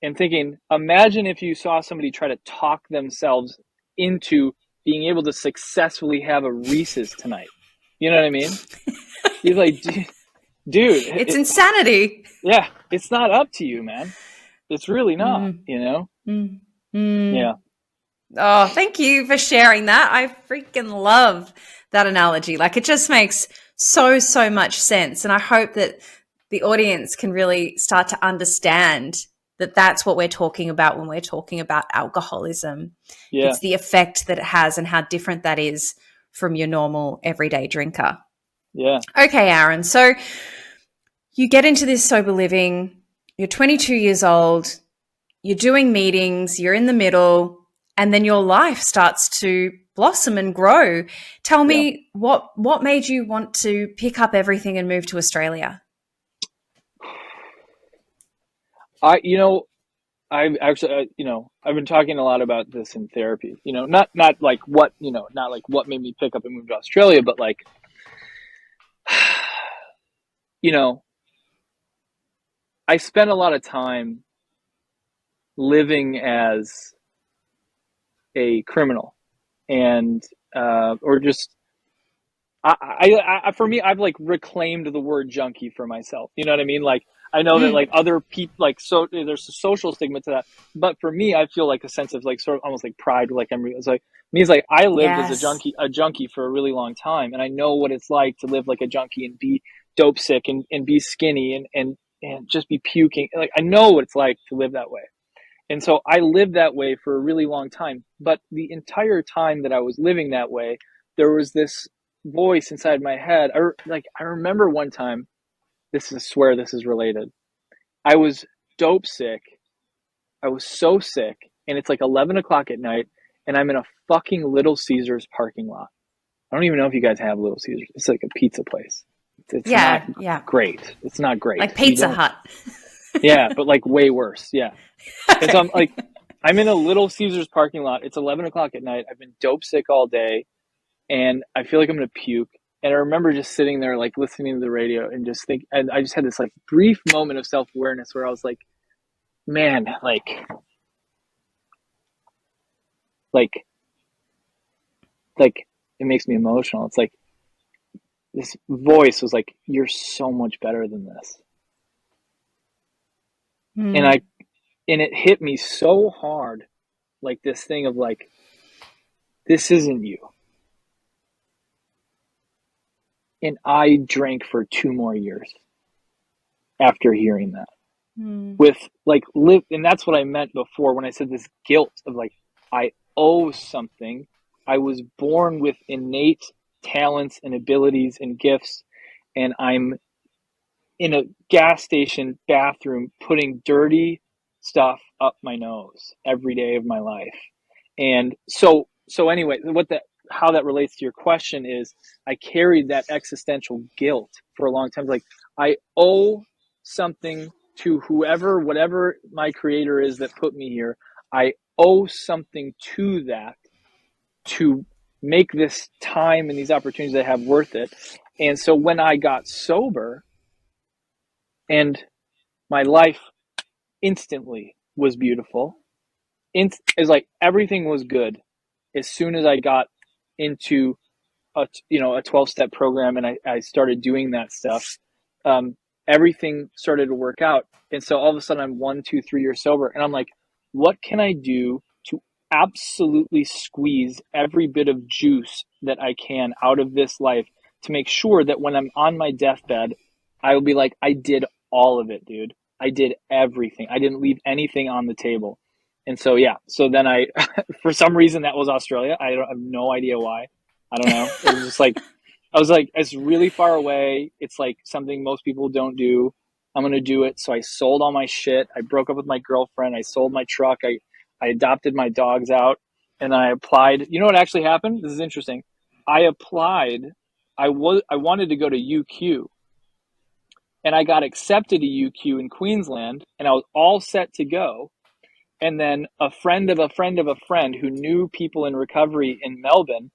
and thinking, imagine if you saw somebody try to talk themselves into being able to successfully have a Reese's tonight. You know what I mean? You're like, dude,
it's insanity.
Yeah. It's not up to you, man. It's really not, you know? Yeah.
Oh, thank you for sharing that. I freaking love that analogy. Like, it just makes so much sense. And I hope that the audience can really start to understand that's what we're talking about when we're talking about alcoholism.
Yeah.
It's the effect that it has and how different that is from your normal everyday drinker.
Yeah.
Okay, Aaron. So you get into this sober living, you're 22 years old, you're doing meetings, you're in the middle, and then your life starts to blossom and grow. Tell me what made you want to pick up everything and move to Australia?
I've actually, I've been talking a lot about this in therapy, not like what, not like what made me pick up and move to Australia, but like, I spent a lot of time living as a criminal and, or just, for me, I've like reclaimed the word junkie for myself. You know what I mean? Like, I know that like other people, like, so there's a social stigma to that, but for me, I feel like a sense of like sort of almost like pride. Like it's like me, it's like I lived as a junkie for a really long time, and I know what it's like to live like a junkie and be dope sick and be skinny and just be puking. Like I know what it's like to live that way, and so I lived that way for a really long time. But the entire time that I was living that way, there was this voice inside my head. I remember one time. I swear this is related. I was dope sick. I was so sick, and it's like 11 o'clock at night, and I'm in a fucking Little Caesars parking lot. I don't even know if you guys have Little Caesars. It's like a pizza place. It's not great. It's not great.
Like Pizza Hut.
Yeah, but like way worse. Yeah. And so I'm in a Little Caesars parking lot. It's 11 o'clock at night. I've been dope sick all day, and I feel like I'm going to puke. And I remember just sitting there, like listening to the radio and and I just had this like brief moment of self-awareness where I was like, man, like it makes me emotional. It's like this voice was like, you're so much better than this. And it hit me so hard, like this thing of like, this isn't you. And I drank for 2 more years after hearing that. With like and that's what I meant before when I said this guilt of like, I owe something. I was born with innate talents and abilities and gifts, and I'm in a gas station bathroom putting dirty stuff up my nose every day of my life. And so anyway, how that relates to your question is I carried that existential guilt for a long time. Like I owe something to whoever, whatever my creator is that put me here. I owe something to that to make this time and these opportunities I have worth it. And so when I got sober, and my life instantly was beautiful, it's like everything was good as soon as I got into a 12-step program and I started doing that stuff. Everything started to work out. And so all of a sudden I'm 1, 2, 3 years sober, and I'm like, what can I do to absolutely squeeze every bit of juice that I can out of this life to make sure that when I'm on my deathbed, I will be like, I did all of it, dude. I did everything. I didn't leave anything on the table. And so, so then I, for some reason that was Australia. I have no idea why. I don't know. It was just like, I was like, it's really far away. It's like something most people don't do. I'm going to do it. So I sold all my shit. I broke up with my girlfriend. I sold my truck. I adopted my dogs out, and I applied. You know what actually happened? This is interesting. I applied. I wanted to go to UQ, and I got accepted to UQ in Queensland, and I was all set to go. And then a friend of a friend of a friend who knew people in recovery in Melbourne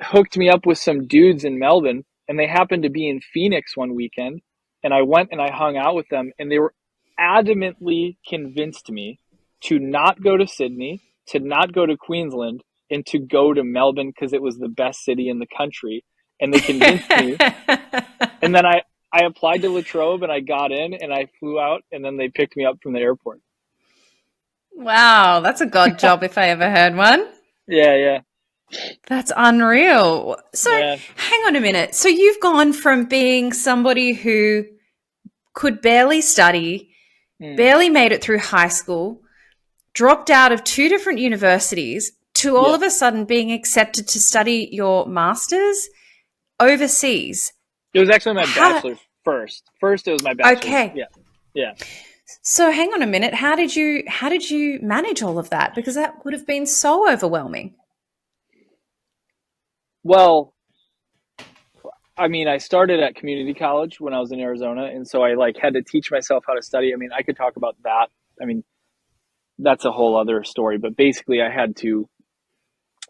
hooked me up with some dudes in Melbourne, and they happened to be in Phoenix one weekend. And I went and I hung out with them, and they were adamantly convinced me to not go to Sydney, to not go to Queensland, and to go to Melbourne because it was the best city in the country. And they convinced me. And then I applied to La Trobe, and I got in, and I flew out, and then they picked me up from the airport.
Wow, that's a God job if I ever heard one.
Yeah.
That's unreal. So hang on a minute. So you've gone from being somebody who could barely study, barely made it through high school, dropped out of 2 different universities, to all of a sudden being accepted to study your master's overseas.
It was actually my bachelor's first. First, it was my bachelor's.
Okay.
Yeah.
So hang on a minute. How did you manage all of that? Because that would have been so overwhelming.
Well, I mean, I started at community college when I was in Arizona, and so I like had to teach myself how to study. I mean, I could talk about that. I mean, that's a whole other story, but basically I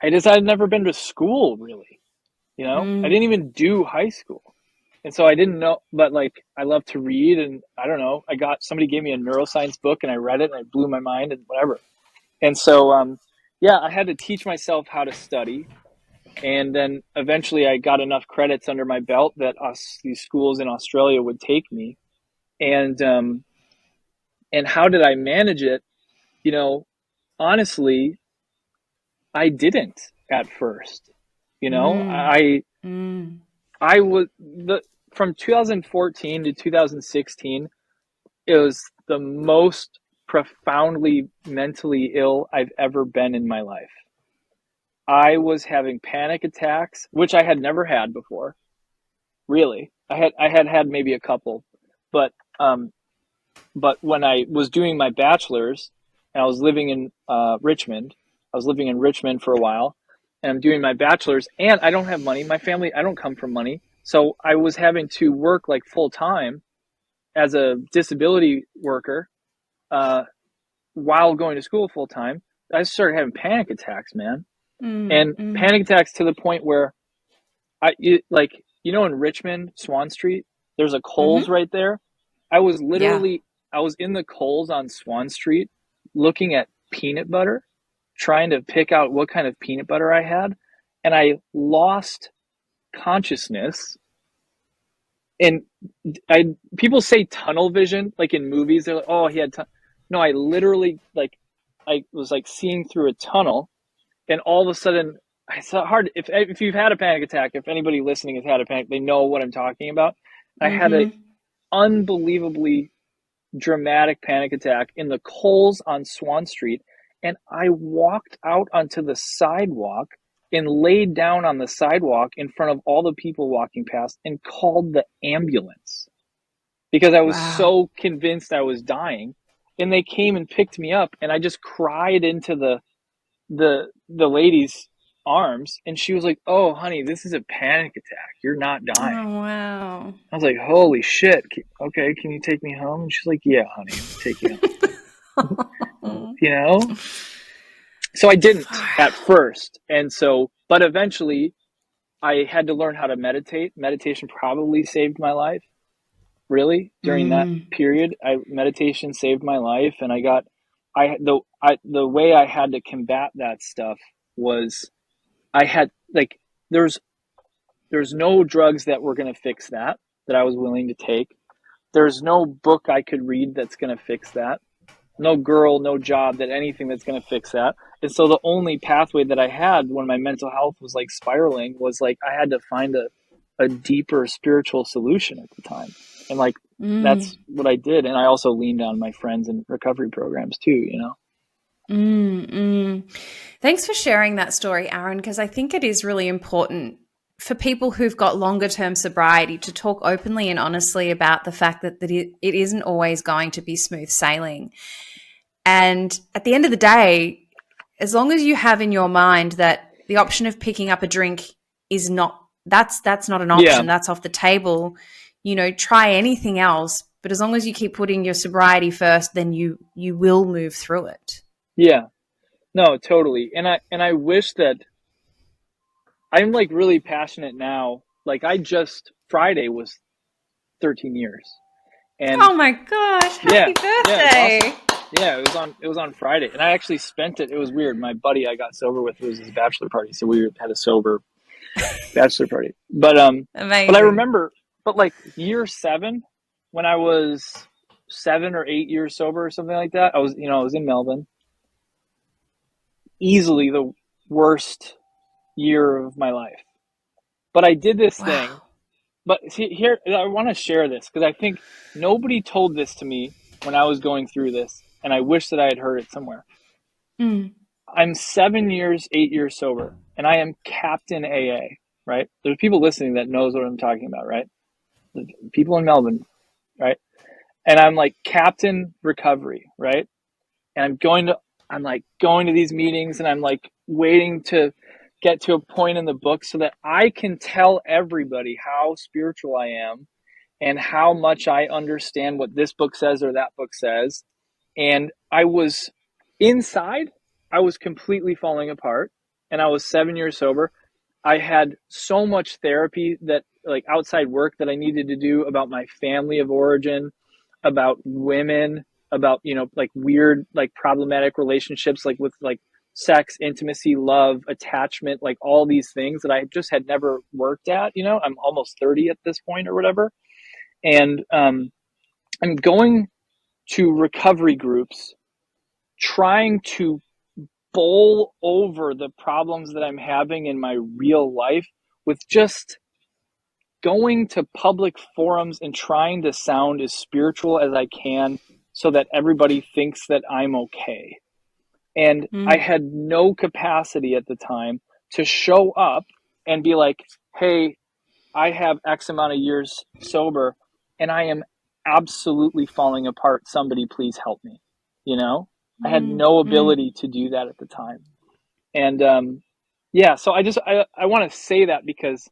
decided I'd never been to school really, you know? I didn't even do high school. And so I didn't know, but like, I love to read, and I don't know, somebody gave me a neuroscience book and I read it and it blew my mind and whatever. And so, I had to teach myself how to study. And then eventually I got enough credits under my belt that these schools in Australia would take me. And how did I manage it? You know, honestly, I didn't at first. You know, I was from 2014 to 2016, it was the most profoundly mentally ill I've ever been in my life. I was having panic attacks, which I had never had before. Really. I had maybe a couple, but when I was doing my bachelor's and I was living in Richmond, for a while, and I'm doing my bachelor's, and I don't have money. My family, I don't come from money. So I was having to work like full time as a disability worker while going to school full time. I started having panic attacks, man. Panic attacks to the point where in Richmond, Swan Street, there's a Kohl's right there. I was in the Kohl's on Swan Street looking at peanut butter, trying to pick out what kind of peanut butter I had. And I lost consciousness. And people say tunnel vision, like in movies, they're like, oh, he had no, I literally I was like seeing through a tunnel, and all of a sudden it's hard. If you've had a panic attack, if anybody listening has had a panic, they know what I'm talking about. I had an unbelievably dramatic panic attack in the Kohl's on Swan Street, and I walked out onto the sidewalk and laid down on the sidewalk in front of all the people walking past and called the ambulance because I was so convinced I was dying. And they came and picked me up, and I just cried into the lady's arms, and she was like, "Oh, honey, this is a panic attack. You're not dying."
Oh, wow.
I was like, "Holy shit. Okay, can you take me home?" And she's like, "Yeah, honey, I'll take you home." You know? So I didn't at first. And so, but eventually I had to learn how to meditate. Meditation probably saved my life. Really, during that period, meditation saved my life. And the way I had to combat that stuff was there's no drugs that were going to fix that I was willing to take. There's no book I could read that's going to fix that. No girl, no job, anything that's going to fix that. And so the only pathway that I had when my mental health was like spiraling was like I had to find a deeper spiritual solution at the time. And that's what I did. And I also leaned on my friends in recovery programs too, you know?
Thanks for sharing that story, Aaron, because I think it is really important for people who've got longer term sobriety to talk openly and honestly about the fact that it isn't always going to be smooth sailing. And at the end of the day, as long as you have in your mind that the option of picking up a drink is that's not an option, that's off the table, you know, try anything else. But as long as you keep putting your sobriety first, then you will move through it.
Yeah, no, totally. And I wish that I'm like really passionate now. Like Friday was 13 years. And
oh my gosh, happy birthday.
Awesome. Yeah, it was on Friday. And I actually spent it. It was weird. My buddy I got sober with, it was his bachelor party. So we had a sober bachelor party. But
amazing.
But I remember year 7, when I was 7 or 8 years sober or something like that, I was in Melbourne. Easily the worst year of my life. But I did this thing. But see, here, I want to share this because I think nobody told this to me when I was going through this, and I wish that I had heard it somewhere. I'm 8 years sober, and I am Captain AA, right? There's people listening that knows what I'm talking about, right? People in Melbourne, right? And I'm like Captain Recovery, right? And I'm like going to these meetings, and I'm like waiting to get to a point in the book so that I can tell everybody how spiritual I am and how much I understand what this book says or that book says. And I was inside, I was completely falling apart, and I was 7 years sober. I had so much therapy, that like outside work that I needed to do about my family of origin, about women, about, like weird, like problematic relationships, like with like sex, intimacy, love, attachment, like all these things that I just had never worked at. I'm almost 30 at this point or whatever. And I'm going to recovery groups, trying to bowl over the problems that I'm having in my real life with just going to public forums and trying to sound as spiritual as I can so that everybody thinks that I'm okay. And I had no capacity at the time to show up and be like, hey, I have X amount of years sober and I am absolutely falling apart. Somebody please help me. I had no ability to do that at the time. And so I want to say that because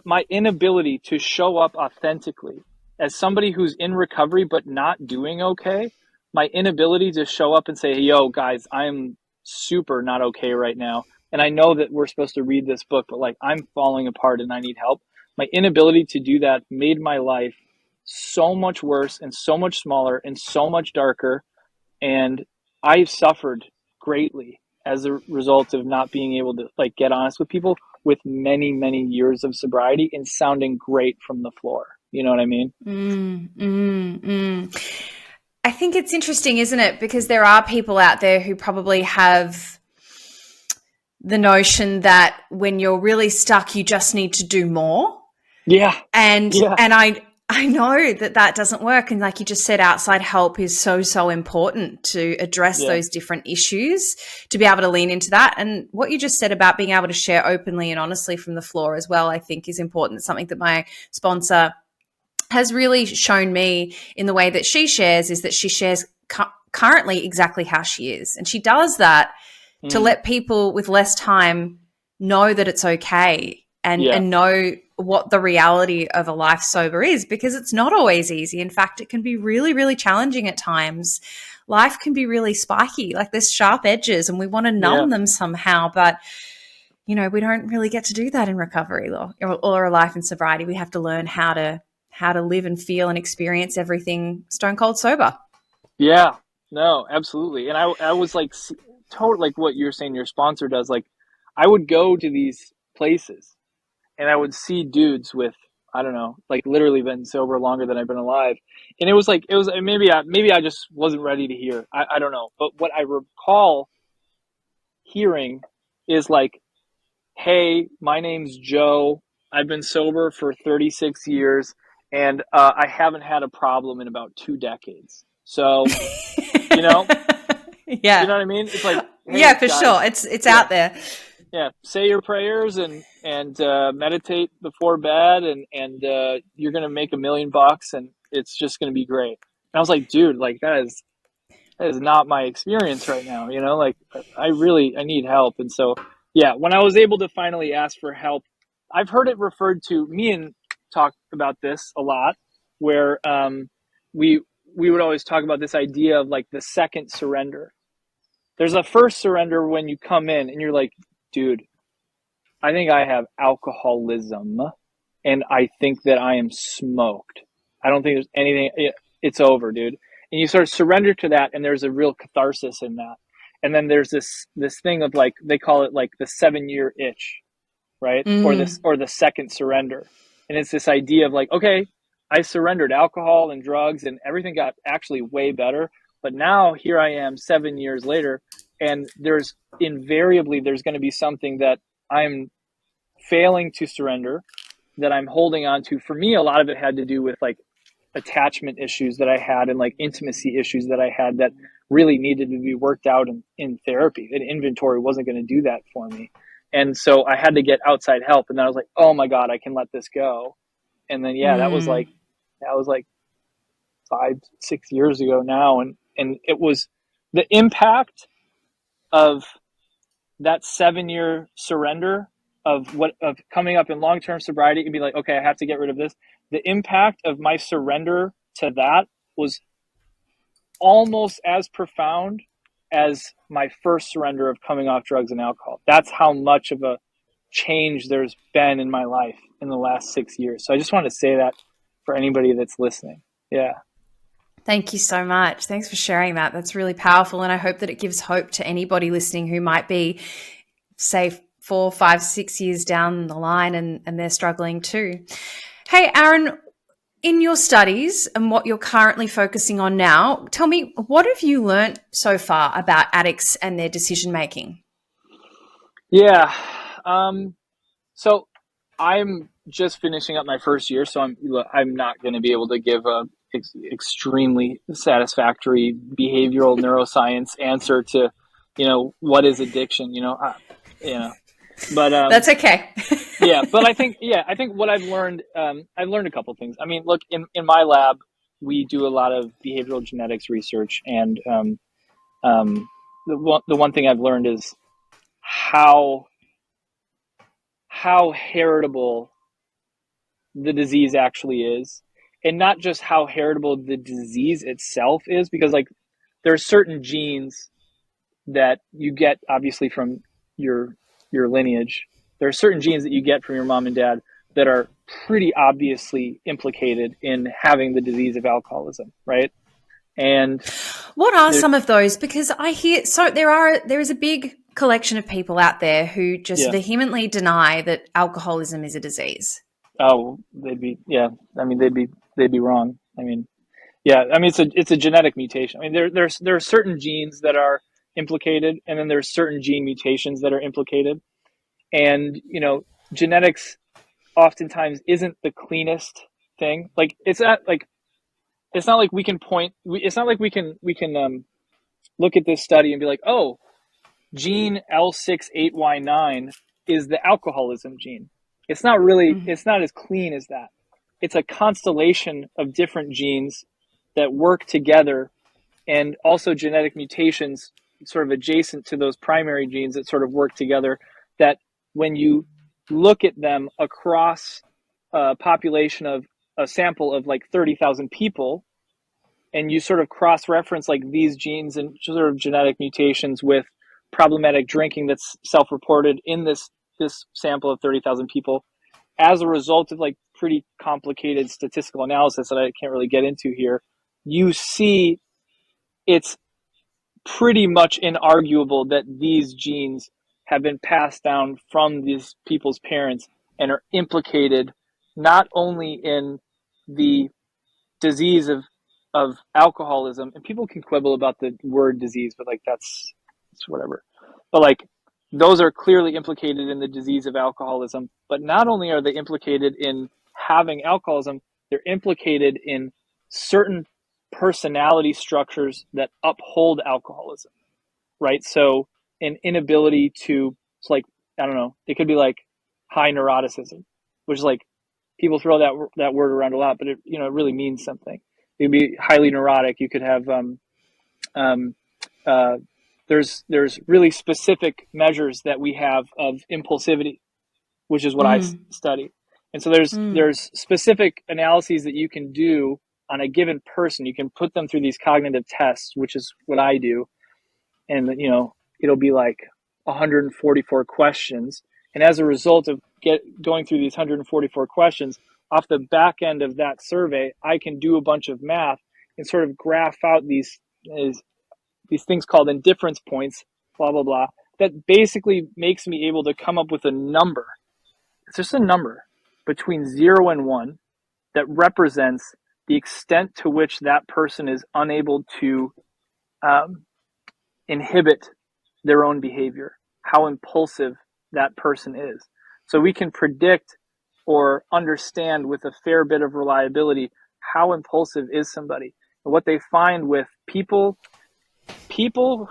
my inability to show up authentically as somebody who's in recovery but not doing okay, my inability to show up and say, hey, yo, guys, I'm super not okay right now. And I know that we're supposed to read this book, but like I'm falling apart and I need help. My inability to do that made my life so much worse and so much smaller and so much darker. And I've suffered greatly as a result of not being able to like get honest with people with many, many years of sobriety and sounding great from the floor. You know what I mean?
I think it's interesting, isn't it? Because there are people out there who probably have the notion that when you're really stuck, you just need to do more.
Yeah.
And I know that doesn't work. And like you just said, outside help is so, so important to address those different issues, to be able to lean into that. And what you just said about being able to share openly and honestly from the floor as well, I think is important. It's something that my sponsor has really shown me in the way that she shares, is that she shares currently exactly how she is. And she does that to let people with less time know that it's okay and know what the reality of a life sober is, because it's not always easy. In fact, it can be really, really challenging at times. Life can be really spiky, like there's sharp edges and we want to numb them somehow. But, we don't really get to do that in recovery or a life in sobriety. We have to learn how to live and feel and experience everything stone cold sober.
Yeah, no, absolutely. And I was like, totally like what you're saying your sponsor does. Like I would go to these places and I would see dudes with, I don't know, like literally been sober longer than I've been alive. And it was maybe I just wasn't ready to hear. I don't know. But what I recall hearing is like, hey, my name's Joe. I've been sober for 36 years and I haven't had a problem in about 2 decades. So,
Yeah.
You know what I mean? It's like, hey,
yeah, for
guys,
sure. It's out there.
Yeah, say your prayers and meditate before bed, and you're gonna make $1 million, and it's just gonna be great. And I was like, dude, like that is not my experience right now. Like I need help. And so, yeah, when I was able to finally ask for help, I've heard it referred to. Me and talk about this a lot, where we would always talk about this idea of like the second surrender. There's a first surrender when you come in and you're like, dude, I think I have alcoholism and I think that I am smoked. I don't think there's anything, it's over, dude. And you sort of surrender to that, and there's a real catharsis in that. And then there's this thing of like, they call it like the 7-year itch, right? Or the second surrender. And it's this idea of like, okay, I surrendered alcohol and drugs and everything got actually way better. But now here I am 7 years later, and there's invariably, there's going to be something that I'm failing to surrender, that I'm holding on to. For me, a lot of it had to do with like attachment issues that I had and like intimacy issues that I had that really needed to be worked out in therapy. And inventory wasn't going to do that for me. And so I had to get outside help. And then I was like, oh my God, I can let this go. And then, that was like 5-6 years ago now. And it was the impact of that 7-year surrender of coming up in long-term sobriety and be like, okay, I have to get rid of this. The impact of my surrender to that was almost as profound as my first surrender of coming off drugs and alcohol. That's how much of a change there's been in my life in the last 6 years. So I just want to say that for anybody that's listening. Yeah.
Thank you so much. Thanks for sharing that. That's really powerful. And I hope that it gives hope to anybody listening who might be, say, 4, 5, 6 years down the line and they're struggling too. Hey, Aaron, in your studies and what you're currently focusing on now, tell me, what have you learned so far about addicts and their decision making?
Yeah. So I'm just finishing up my first year, so I'm not going to be able to give a extremely satisfactory behavioral neuroscience answer to, what is addiction, but
that's okay.
but I think what I've learned a couple things. I mean, look, in my lab, we do a lot of behavioral genetics research, and the one thing I've learned is how heritable the disease actually is, and not just how heritable the disease itself is, because like there are certain genes that you get obviously from your lineage. There are certain genes that you get from your mom and dad that are pretty obviously implicated in having the disease of alcoholism, right? And
what are some of those? Because I hear, so there is a big collection of people out there who just vehemently deny that alcoholism is a disease.
Oh, they'd be wrong. It's a genetic mutation. I mean, there are certain genes that are implicated, and then there's certain gene mutations that are implicated. And, genetics oftentimes isn't the cleanest thing. Like, it's not like we can look at this study and be like, oh, gene L68Y9 is the alcoholism gene. It's not really, it's not as clean as that. It's a constellation of different genes that work together, and also genetic mutations sort of adjacent to those primary genes that sort of work together, that when you look at them across a population of a sample of like 30,000 people, and you sort of cross-reference like these genes and sort of genetic mutations with problematic drinking that's self-reported in this sample of 30,000 people, as a result of like pretty complicated statistical analysis that I can't really get into here, you see it's pretty much inarguable that these genes have been passed down from these people's parents and are implicated not only in the disease of alcoholism, and people can quibble about the word disease, but like it's whatever. But like those are clearly implicated in the disease of alcoholism. But not only are they implicated in having alcoholism, they're implicated in certain personality structures that uphold alcoholism, right? So an inability to, it's like, I don't know, it could be like high neuroticism, which is like, people throw that word around a lot, but it really means something. It could be highly neurotic. You could have there's really specific measures that we have of impulsivity, which is what I study. And so there's specific analyses that you can do on a given person. You can put them through these cognitive tests, which is what I do. And, it'll be like 144 questions. And as a result of going through these 144 questions, off the back end of that survey, I can do a bunch of math and sort of graph out these things called indifference points, blah, blah, blah, that basically makes me able to come up with a number. It's just a number between 0 and 1 that represents the extent to which that person is unable to inhibit their own behavior, how impulsive that person is. So we can predict or understand with a fair bit of reliability how impulsive is somebody. And what they find with people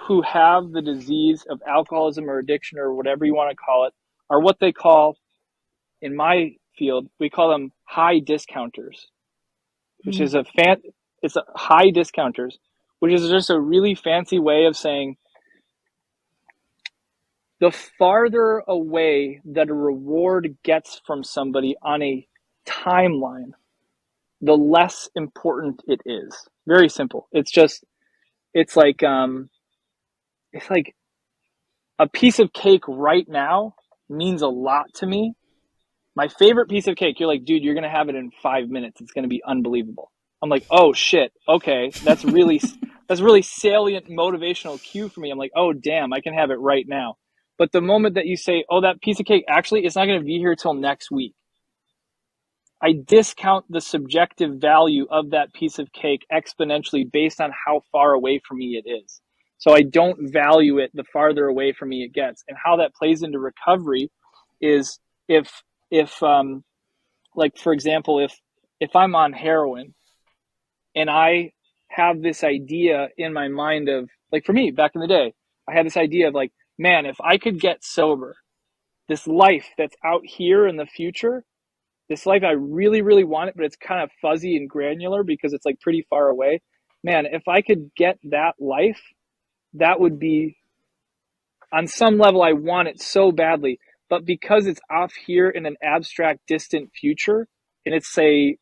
who have the disease of alcoholism or addiction or whatever you want to call it are what they call, in my field, we call them high discounters, which is it's a high discounters, which is just a really fancy way of saying the farther away that a reward gets from somebody on a timeline, the less important it is. Very simple. It's like a piece of cake right now means a lot to me. My favorite piece of cake, you're like, dude, you're going to have it in 5 minutes. It's going to be unbelievable. I'm like, oh shit. Okay. That's really salient motivational cue for me. I'm like, oh damn, I can have it right now. But the moment that you say, oh, that piece of cake, actually, it's not going to be here till next week, I discount the subjective value of that piece of cake exponentially based on how far away from me it is. So I don't value it the farther away from me it gets. And how that plays into recovery is if like, for example, if I'm on heroin and I have this idea in my mind of, like, for me, back in the day, I had this idea of like, man, if I could get sober, this life that's out here in the future, this life I really, really want it, but it's kind of fuzzy and granular because it's like pretty far away. Man, if I could get that life, that would be, on some level, I want it so badly. But because it's off here in an abstract, distant future, and it's, say,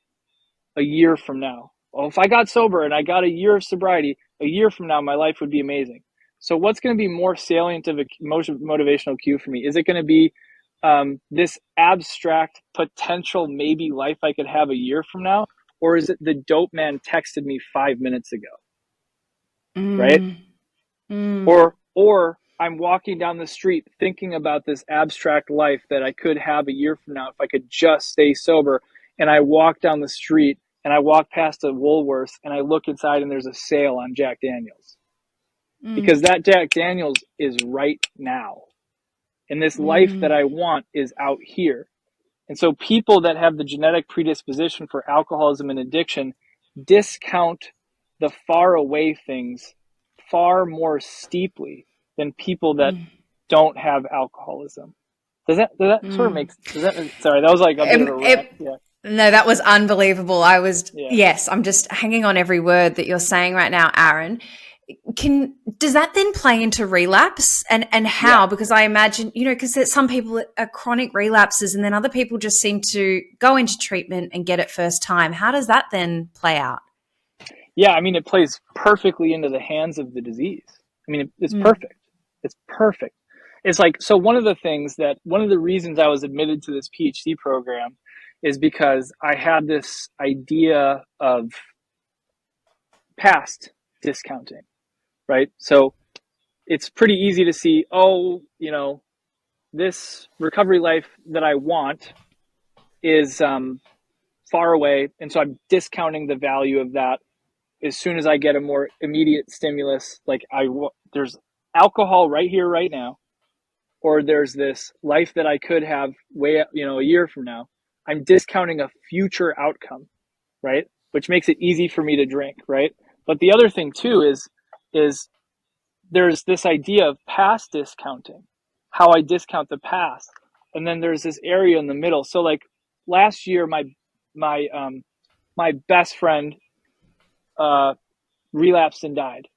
a year from now. Well, if I got sober and I got a year of sobriety, a year from now, my life would be amazing. So what's going to be more salient of a motivational cue for me? Is it going to be this abstract potential maybe life I could have a year from now? Or is it the dope man texted me 5 minutes ago? Right? Or I'm walking down the street thinking about this abstract life that I could have a year from now if I could just stay sober. And I walk down the street and I walk past a Woolworths and I look inside and there's a sale on Jack Daniels. Because that Jack Daniels is right now. And this life that I want is out here. And so people that have the genetic predisposition for alcoholism and addiction discount the far away things far more steeply than people that don't have alcoholism. Does that sort of make sense? Sorry, that was like a bit of a rant. Yeah.
No, that was unbelievable. Yes, I'm just hanging on every word that you're saying right now, Aaron. Does that then play into relapse and how? Yeah. Because I imagine, because there's some people are chronic relapses and then other people just seem to go into treatment and get it first time. How does that then play out?
Yeah, I mean, it plays perfectly into the hands of the disease. I mean, it's perfect. It's perfect. It's like, so one of the reasons I was admitted to this PhD program is because I had this idea of past discounting, right? So it's pretty easy to see, this recovery life that I want is far away. And so I'm discounting the value of that as soon as I get a more immediate stimulus. Like there's alcohol right here, right now, or there's this life that I could have a year from now. I'm discounting a future outcome, right? Which makes it easy for me to drink, right? But the other thing too is there's this idea of past discounting, how I discount the past. And then there's this area in the middle. So like last year, my best friend relapsed and died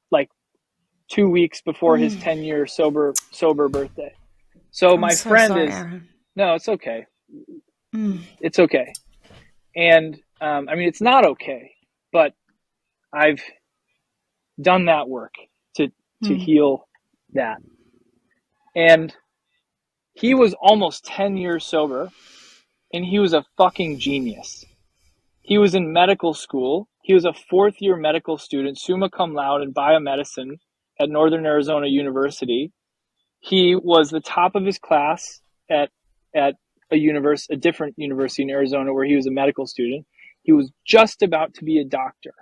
like 2 weeks before his 10-year sober birthday. So my friend is, no, it's okay. It's okay. And I mean, it's not okay, but I've done that work to heal that. And he was almost 10 years sober and he was a fucking genius. He was in medical school. He was a 4th-year medical student, summa cum laude in biomedicine at Northern Arizona University. He was the top of his class at a different university in Arizona where he was a medical student. He was just about to be a doctor,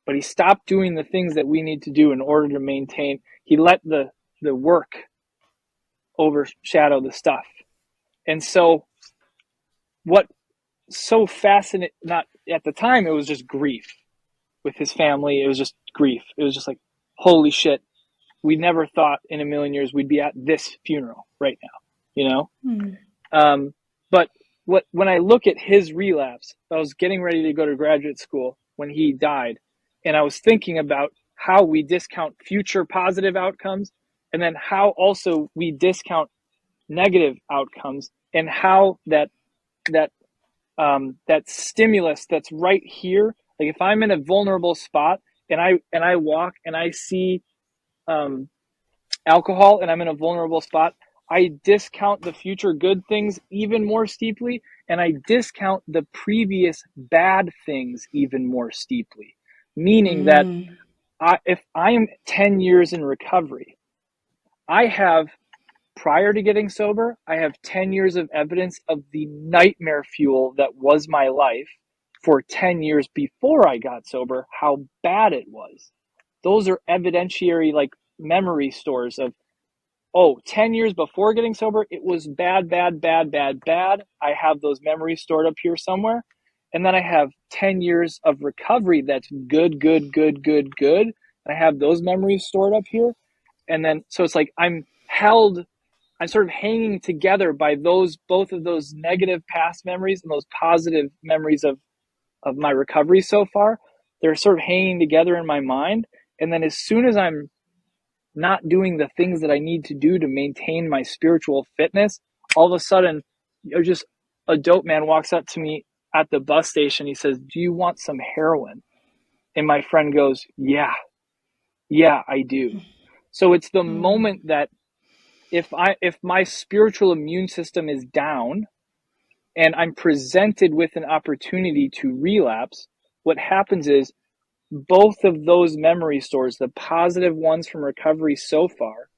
but he stopped doing the things that we need to do in order to maintain. He let the work overshadow the stuff. And so what so fascinating, at the time, it was just grief with his family. It was just grief. It was just like, holy shit, we never thought in a million years we'd be at this funeral right now, you know? But when I look at his relapse, I was getting ready to go to graduate school when he died. And I was thinking about how we discount future positive outcomes, and then how also we discount negative outcomes, and how that stimulus that's right here, like if I'm in a vulnerable spot and I walk and I see alcohol and I'm in a vulnerable spot, I discount the future good things even more steeply, and I discount the previous bad things even more steeply. Meaning that if I am 10 years in recovery, I have, prior to getting sober, I have 10 years of evidence of the nightmare fuel that was my life for 10 years before I got sober, how bad it was. Those are evidentiary, like, memory stores of, 10 years before getting sober, it was bad, bad, bad, bad, bad. I have those memories stored up here somewhere. And then I have 10 years of recovery that's good, good, good, good, good. And I have those memories stored up here. And then, so it's like I'm sort of hanging together by both of those negative past memories and those positive memories of my recovery so far. They're sort of hanging together in my mind. And then as soon as I'm not doing the things that I need to do to maintain my spiritual fitness, all of a sudden, just a dope man walks up to me at the bus station. He says, "Do you want some heroin?" And my friend goes, yeah, I do. So it's the moment that if my spiritual immune system is down and I'm presented with an opportunity to relapse, what happens is both of those memory stores, the positive ones from recovery so far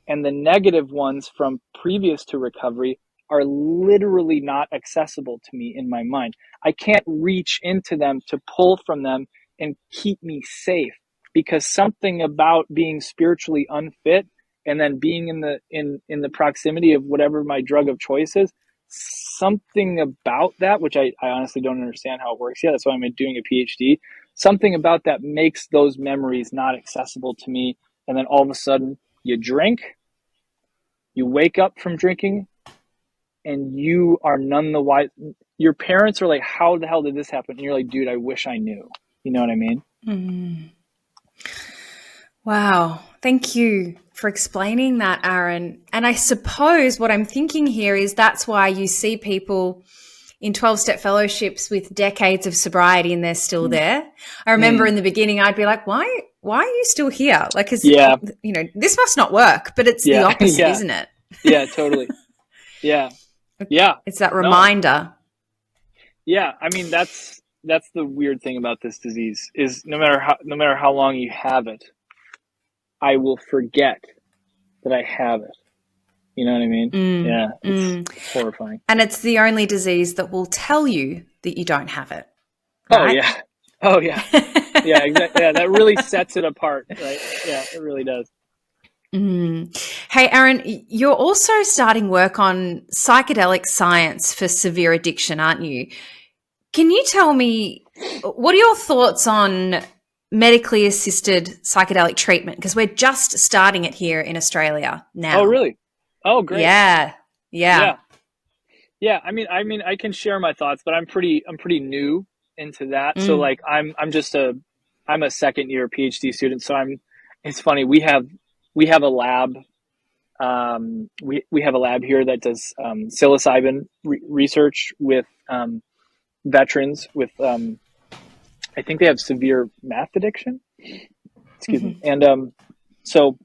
and the negative ones from previous to recovery, are literally not accessible to me in my mind. I can't reach into them to pull from them and keep me safe, because something about being spiritually unfit and then being in the proximity of whatever my drug of choice is, something about that, which I honestly don't understand how it works yet. That's why I'm doing a PhD. Something about that makes those memories not accessible to me. And then all of a sudden you drink, you wake up from drinking, and you are none the wiser. Your parents are like, how the hell did this happen? And you're like, dude, I wish I knew. You know what I mean?
Wow. Thank you for explaining that, Aaron. And I suppose what I'm thinking here is that's why you see people in 12-step fellowships with decades of sobriety and they're still there. I remember in the beginning, I'd be like, why are you still here? Like, this must not work, but it's the opposite, isn't it?
Yeah, totally. Yeah.
It's that reminder.
Yeah. I mean, that's the weird thing about this disease is no matter how long you have it, I will forget that I have it. You know what I mean? Yeah. It's horrifying.
And it's the only disease that will tell you that you don't have it. Right?
Oh yeah. Yeah, exactly. Yeah, that really sets it apart, right? Yeah, it really does.
Hey, Aaron, you're also starting work on psychedelic science for severe addiction, aren't you? Can you tell me, what are your thoughts on medically assisted psychedelic treatment? Because we're just starting it here in Australia now.
Oh, really? Oh, great.
Yeah.
I mean, I can share my thoughts, but I'm pretty new into that. So like, I'm a second year PhD student. So it's funny. We have a lab. We have a lab here that does psilocybin research with veterans with I think they have severe meth addiction. Excuse me. And so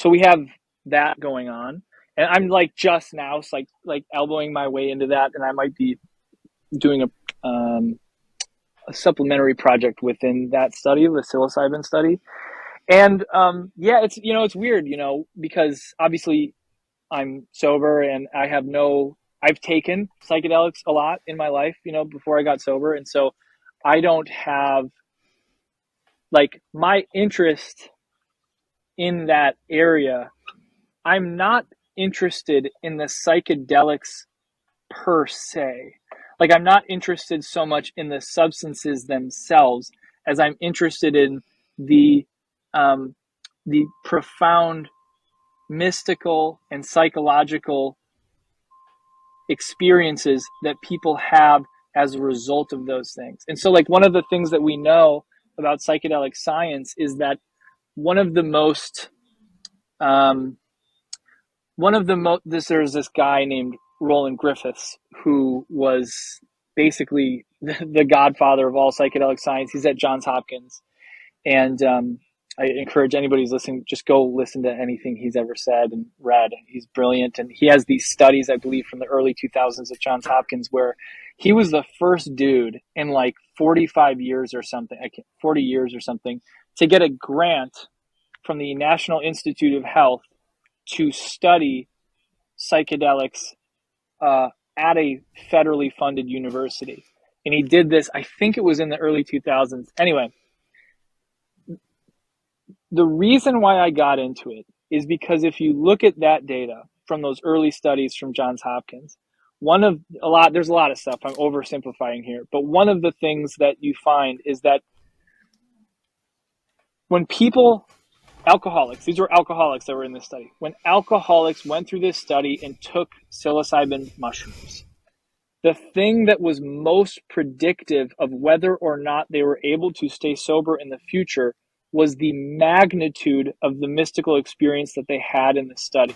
we have that going on, and I'm like just now like elbowing my way into that, and I might be doing a supplementary project within that study, the psilocybin study. And it's weird, because obviously I'm sober and I've taken psychedelics a lot in my life, before I got sober. And so I don't have like my interest in that area. I'm not interested in the psychedelics per se. Like, I'm not interested so much in the substances themselves as I'm interested in the profound mystical and psychological experiences that people have as a result of those things. And so, like, one of the things that we know about psychedelic science is that there's this guy named Roland Griffiths, who was basically the godfather of all psychedelic science. He's at Johns Hopkins. And I encourage anybody who's listening, just go listen to anything he's ever said and read. He's brilliant. And he has these studies, I believe, from the early 2000s at Johns Hopkins, where he was the first dude in like 40 years or something, to get a grant from the National Institute of Health to study psychedelics at a federally funded university. And he did this, I think it was in the early 2000s. Anyway, the reason why I got into it is because if you look at that data from those early studies from Johns Hopkins, there's a lot of stuff, I'm oversimplifying here, but one of the things that you find is that when alcoholics, these were alcoholics that were in this study, when alcoholics went through this study and took psilocybin mushrooms, the thing that was most predictive of whether or not they were able to stay sober in the future was the magnitude of the mystical experience that they had in the study.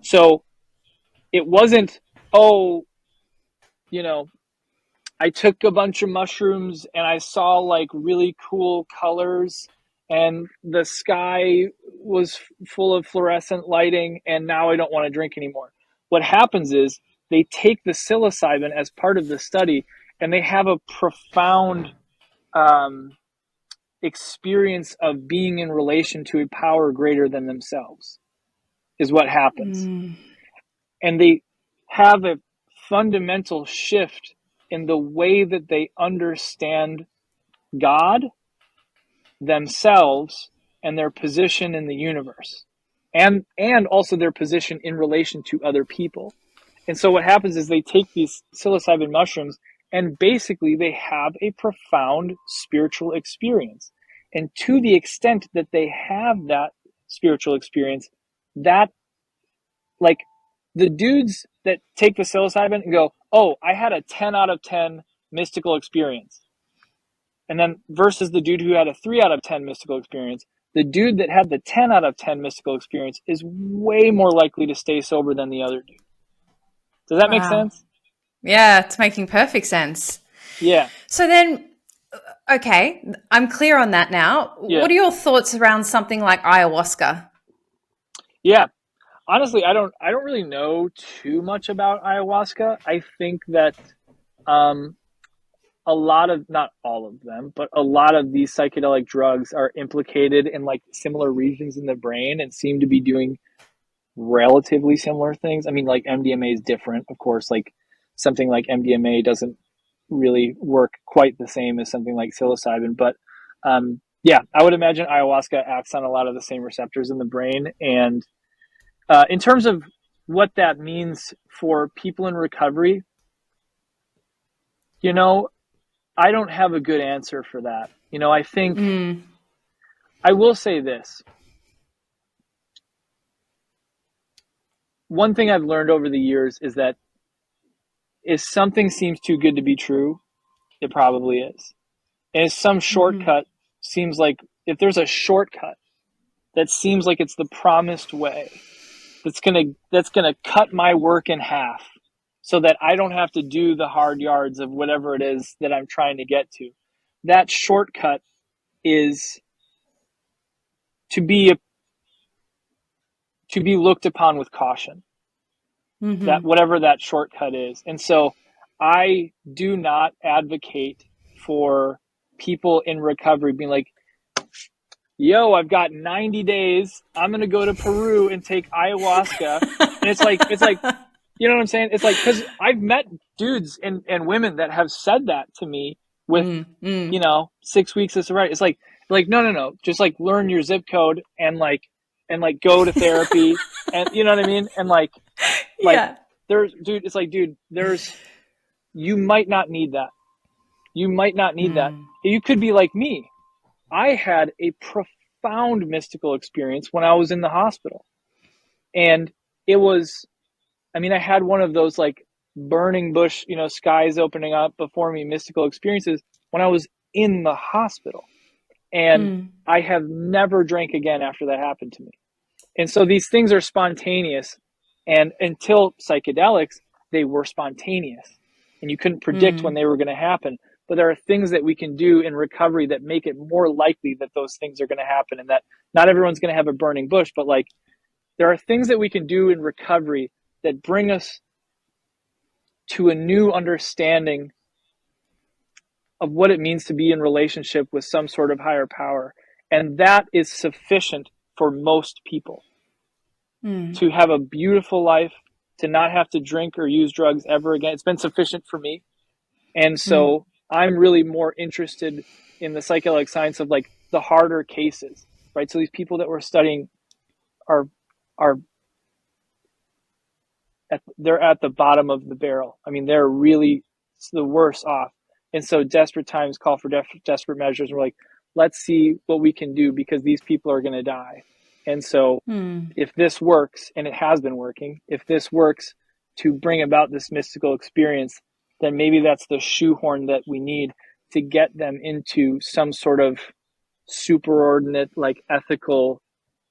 So it wasn't, I took a bunch of mushrooms and I saw like really cool colors and the sky was full of fluorescent lighting and now I don't want to drink anymore. What happens is they take the psilocybin as part of the study and they have a profound experience of being in relation to a power greater than themselves is what happens. And they have a fundamental shift in the way that they understand God, themselves, and their position in the universe, and also their position in relation to other people. And so what happens is they take these psilocybin mushrooms and basically they have a profound spiritual experience. And to the extent that they have that spiritual experience, that, like, the dudes that take the psilocybin and go, oh, I had a 10 out of 10 mystical experience. And then versus the dude who had a 3 out of 10 mystical experience, the dude that had the 10 out of 10 mystical experience is way more likely to stay sober than the other dude. Does that make sense?
Yeah, it's making perfect sense.
Yeah.
So then, okay, I'm clear on that now. Yeah. What are your thoughts around something like ayahuasca?
Yeah. Honestly, I don't really know too much about ayahuasca. I think that a lot of, not all of them, but a lot of these psychedelic drugs are implicated in like similar regions in the brain and seem to be doing relatively similar things. I mean, like MDMA is different, of course. Like something like MDMA doesn't really work quite the same as something like psilocybin, but yeah, I would imagine ayahuasca acts on a lot of the same receptors in the brain. And in terms of what that means for people in recovery, you know, I don't have a good answer for that. You know, I think I will say this. One thing I've learned over the years is that if something seems too good to be true, it probably is. And if some shortcut seems like, if there's a shortcut that seems like it's the promised way, that's gonna cut my work in half so that I don't have to do the hard yards of whatever it is that I'm trying to get to. That shortcut is to be looked upon with caution. That whatever that shortcut is. And so I do not advocate for people in recovery being like, yo, I've got 90 days. I'm going to go to Peru and take ayahuasca. And it's like, you know what I'm saying? It's like, because I've met dudes and women that have said that to me with, 6 weeks of sobriety. It's like, no. Just like learn your zip code and go to therapy. And you know what I mean? And yeah. There's you might not need that. You might not need that. You could be like me. I had a profound mystical experience when I was in the hospital. And it was, I mean, I had one of those like burning bush, you know, skies opening up before me, mystical experiences when I was in the hospital. And I have never drank again after that happened to me. And so these things are spontaneous. And until psychedelics, they were spontaneous. And you couldn't predict when they were going to happen. But there are things that we can do in recovery that make it more likely that those things are going to happen, and that not everyone's going to have a burning bush, but like there are things that we can do in recovery that bring us to a new understanding of what it means to be in relationship with some sort of higher power. And that is sufficient for most people to have a beautiful life, to not have to drink or use drugs ever again. It's been sufficient for me. And so I'm really more interested in the psychedelic science of like the harder cases, right? So these people that we're studying they're at the bottom of the barrel. I mean, they're really the worst off. And so desperate times call for desperate measures. We're like, let's see what we can do because these people are going to die. And so if this works, and it has been working, if this works to bring about this mystical experience, then maybe that's the shoehorn that we need to get them into some sort of superordinate, like ethical,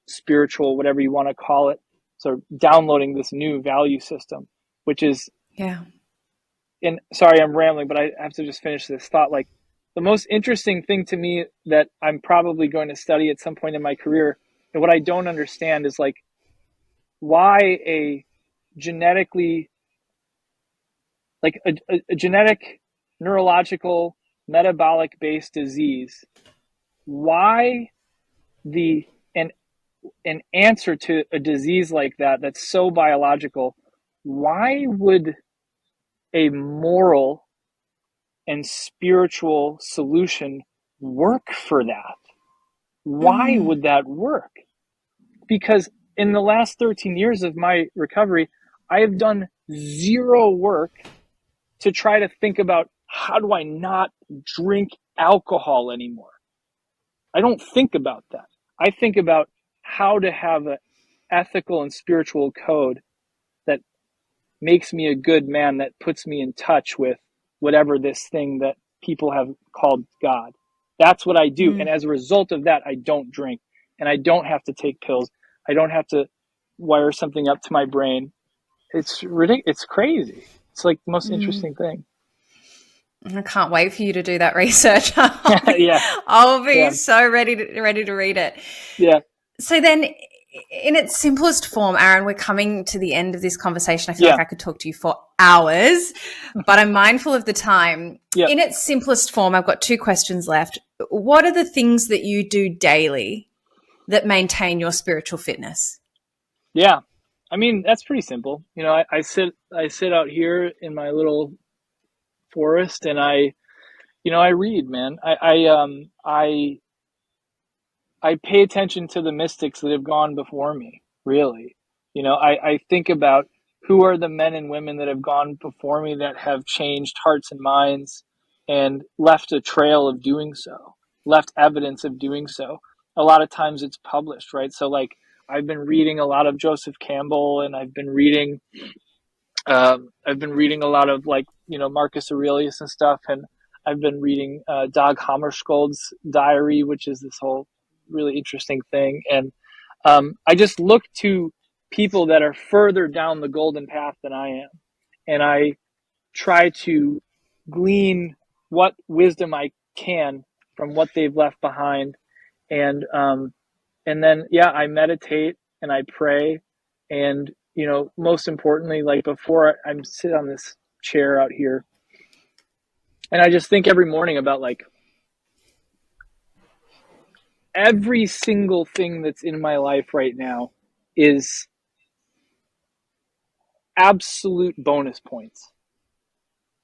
spiritual, whatever you want to call it. So downloading this new value system, which is, and sorry, I'm rambling, but I have to just finish this thought. Like the most interesting thing to me that I'm probably going to study at some point in my career, and what I don't understand is like why a genetically, like a genetic, neurological, metabolic based disease, why an answer to a disease like that that's so biological, why would a moral and spiritual solution work for that? Why would that work? Because in the last 13 years of my recovery, I have done zero work to try to think about how do I not drink alcohol anymore. I don't think about that. I think about how to have an ethical and spiritual code that makes me a good man, that puts me in touch with whatever this thing that people have called God. That's what I do. And as a result of that, I don't drink, and I don't have to take pills. I don't have to wire something up to my brain. It's ridiculous. It's crazy. It's like the most interesting thing.
I can't wait for you to do that research.
Yeah.
I'll be so ready to read it.
Yeah.
So then, in its simplest form, Aaron, we're coming to the end of this conversation. I feel like I could talk to you for hours, but I'm mindful of the time. In its simplest form, I've got 2 questions left. What are the things that you do daily that maintain your spiritual fitness?
Yeah. I mean, that's pretty simple. You know, I sit out here in my little forest and I read, man. I pay attention to the mystics that have gone before me, really. You know, I think about who are the men and women that have gone before me that have changed hearts and minds and left a trail of doing so, left evidence of doing so. A lot of times it's published, right? So like I've been reading a lot of Joseph Campbell, and I've been reading a lot of like, you know, Marcus Aurelius and stuff. And I've been reading Dag Hammarskjöld's diary, which is this whole really interesting thing. And I just look to people that are further down the golden path than I am. And I try to glean what wisdom I can from what they've left behind. And then, I meditate and I pray. And, you know, most importantly, like before I sit on this chair out here, and I just think every morning about like every single thing that's in my life right now is absolute bonus points.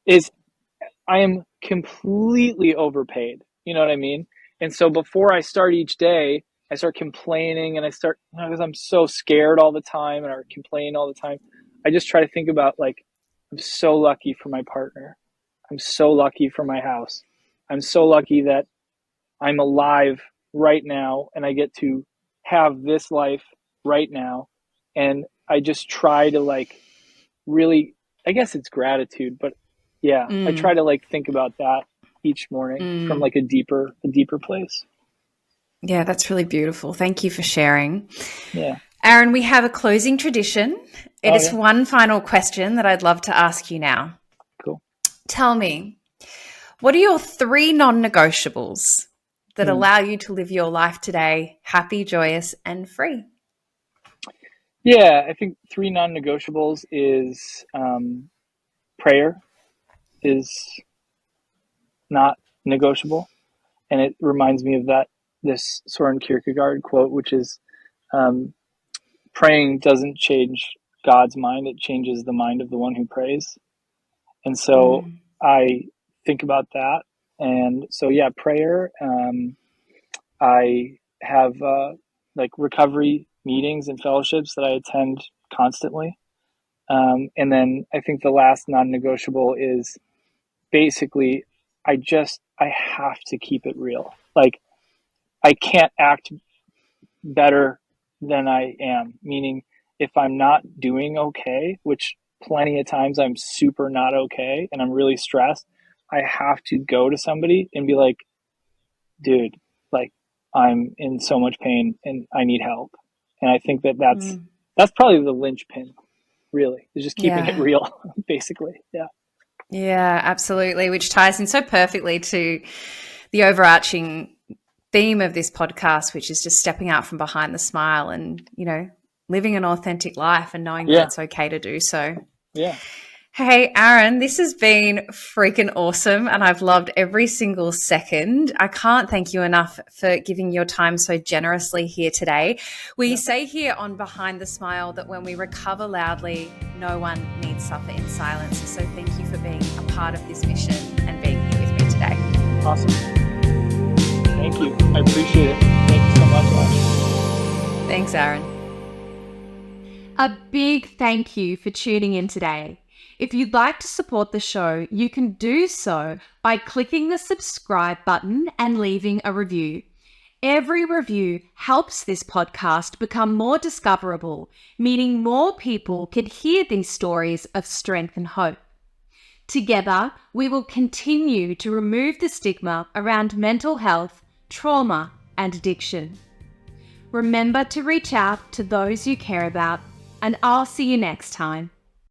I am completely overpaid. You know what I mean? And so before I start each day, I start complaining, and because I'm so scared all the time and I complain all the time. I just try to think about like, I'm so lucky for my partner. I'm so lucky for my house. I'm so lucky that I'm alive right now and I get to have this life right now. And I just try to like really, I guess it's gratitude, but yeah, I try to like think about that each morning from like a deeper place.
Yeah, that's really beautiful. Thank you for sharing.
Yeah.
Aaron, we have a closing tradition. It is
yeah.
one final question that I'd love to ask you now.
Cool.
Tell me, what are your 3 non-negotiables that allow you to live your life today happy, joyous, and free?
Yeah, I think 3 non-negotiables is prayer is not negotiable. And it reminds me of this Soren Kierkegaard quote, which is praying doesn't change God's mind, it changes the mind of the one who prays. And so I think about that. And so, yeah, prayer. I have like recovery meetings and fellowships that I attend constantly. And then I think the last non-negotiable is basically I have to keep it real. Like I can't act better than I am, meaning if I'm not doing okay, which plenty of times I'm super not okay and I'm really stressed, I have to go to somebody and be like, dude, like I'm in so much pain and I need help. And I think that's probably the linchpin, really, is just keeping it real, basically. Yeah.
Yeah, absolutely, which ties in so perfectly to the overarching theme of this podcast, which is just stepping out from behind the smile and, you know, living an authentic life and knowing that it's okay to do so.
Yeah.
Hey, Aaron, this has been freaking awesome and I've loved every single second. I can't thank you enough for giving your time so generously here today. We say here on Behind the Smile that when we recover loudly, no one needs suffer in silence. So thank you for being a part of this mission and being here with me today.
Awesome. Thank you. I appreciate it. Thank you so much, Ash.
Thanks, Aaron.
A big thank you for tuning in today. If you'd like to support the show, you can do so by clicking the subscribe button and leaving a review. Every review helps this podcast become more discoverable, meaning more people can hear these stories of strength and hope. Together, we will continue to remove the stigma around mental health, trauma, and addiction. Remember to reach out to those you care about, and I'll see you next time.